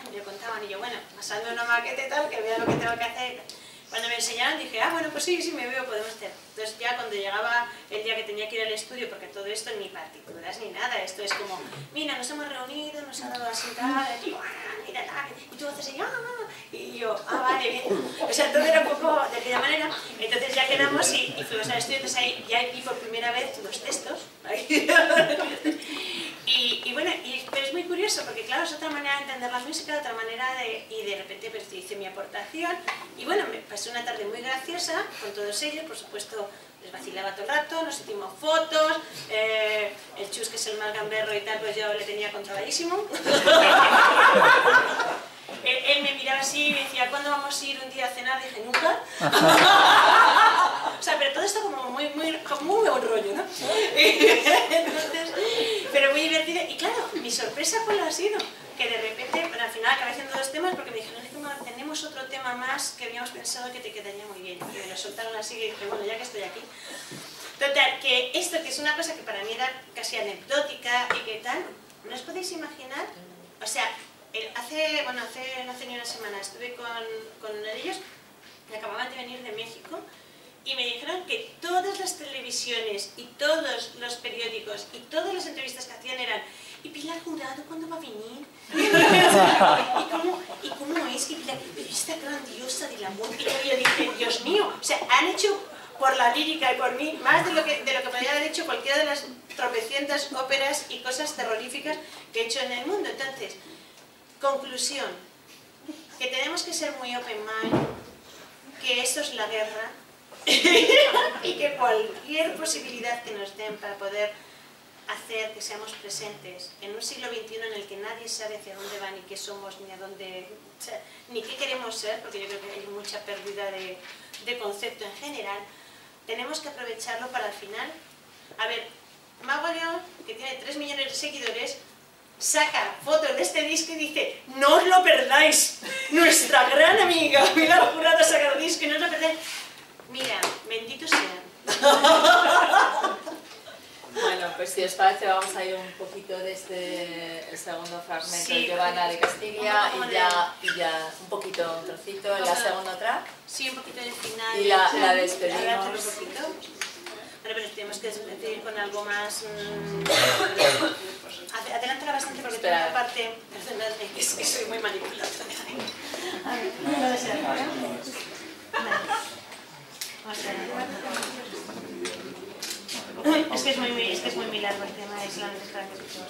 Y me contaban, y yo, bueno, pasando una maqueta y tal, que vea lo que tengo que hacer. Cuando cuando me enseñaron dije, ah, bueno, pues sí, sí me veo, podemos hacer. Entonces ya cuando llegaba el día que tenía que ir al estudio, porque todo esto ni partituras ni nada, esto es como, mira, nos hemos reunido, nos ha dado así tal, aquí, mira, tal, y tú haces así, y yo, vale, bien. O sea, todo era un poco de aquella manera. Entonces ya quedamos y fuimos al estudio, entonces ahí ya vi por primera vez los textos. Y bueno, pero es muy curioso porque claro, es otra manera de entender la música, otra manera y de repente pues hice mi aportación y bueno, me pasé una tarde muy graciosa con todos ellos, por supuesto les vacilaba todo el rato, nos hicimos fotos, el Chus que es el más gamberro y tal, pues yo le tenía controladísimo. Él me miraba así y me decía, ¿cuándo vamos a ir un día a cenar? Dije, ¿nunca? O sea, pero todo esto como muy buen rollo, ¿no? Entonces, pero muy divertido. Y claro, mi sorpresa cuál ha sido, que de repente, bueno, al final acabé haciendo 2 temas porque me dijeron, tenemos otro tema más que habíamos pensado que te quedaría muy bien. Y me lo soltaron así y dije, bueno, ya que estoy aquí. Total, que esto que es una cosa que para mí era casi anecdótica y que tal, ¿no os podéis imaginar? O sea, hace no hace ni una semana estuve con ellos que acababan de venir de México y me dijeron que todas las televisiones y todos los periódicos y todas las entrevistas que hacían eran ¿y Pilar Jurado cuándo va a venir? ¿Y cómo es que Pilar? Pero esta grandiosa del amor. Y yo dije, Dios mío, o sea, han hecho por la lírica y por mí más de lo que podría haber hecho cualquiera de las tropecientas óperas y cosas terroríficas que he hecho en el mundo. Entonces, conclusión, que tenemos que ser muy open mind, que esto es la guerra y que cualquier posibilidad que nos den para poder hacer que seamos presentes en un siglo XXI en el que nadie sabe hacia dónde va, ni qué somos, ni a dónde, o sea, ni qué queremos ser, porque yo creo que hay mucha pérdida de concepto en general, tenemos que aprovecharlo para al final. A ver, Mago León, que tiene 3 millones de seguidores, saca fotos de este disco y dice, no os lo perdáis, nuestra gran amiga Pilar Jurado saca el disco y no os lo perdáis. Mira, benditos sean. Bueno, pues si os parece vamos a ir un poquito desde el segundo fragmento de Giovanna de Castilla y ya un poquito, un trocito en la segunda track. Sí, un poquito del final. Y la despedimos. Un poquito. Bueno, pero tenemos que despedir con algo más... Adelántala bastante porque tengo una parte... Perdóname, que soy muy manipulada. A ver, ¿puede ser ahora? Vale. Es que es muy largo el tema, es la necesidad que son...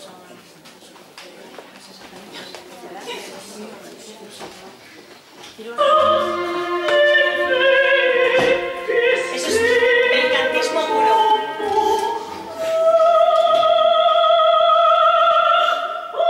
Eso es el cantismo puro. Oh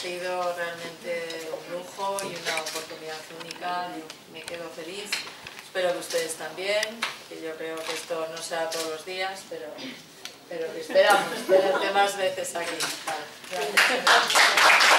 sido realmente un lujo y una oportunidad única. Me quedo feliz. Espero que ustedes también, que yo creo que esto no sea todos los días, pero que esperamos tenerte más veces aquí. Vale, gracias.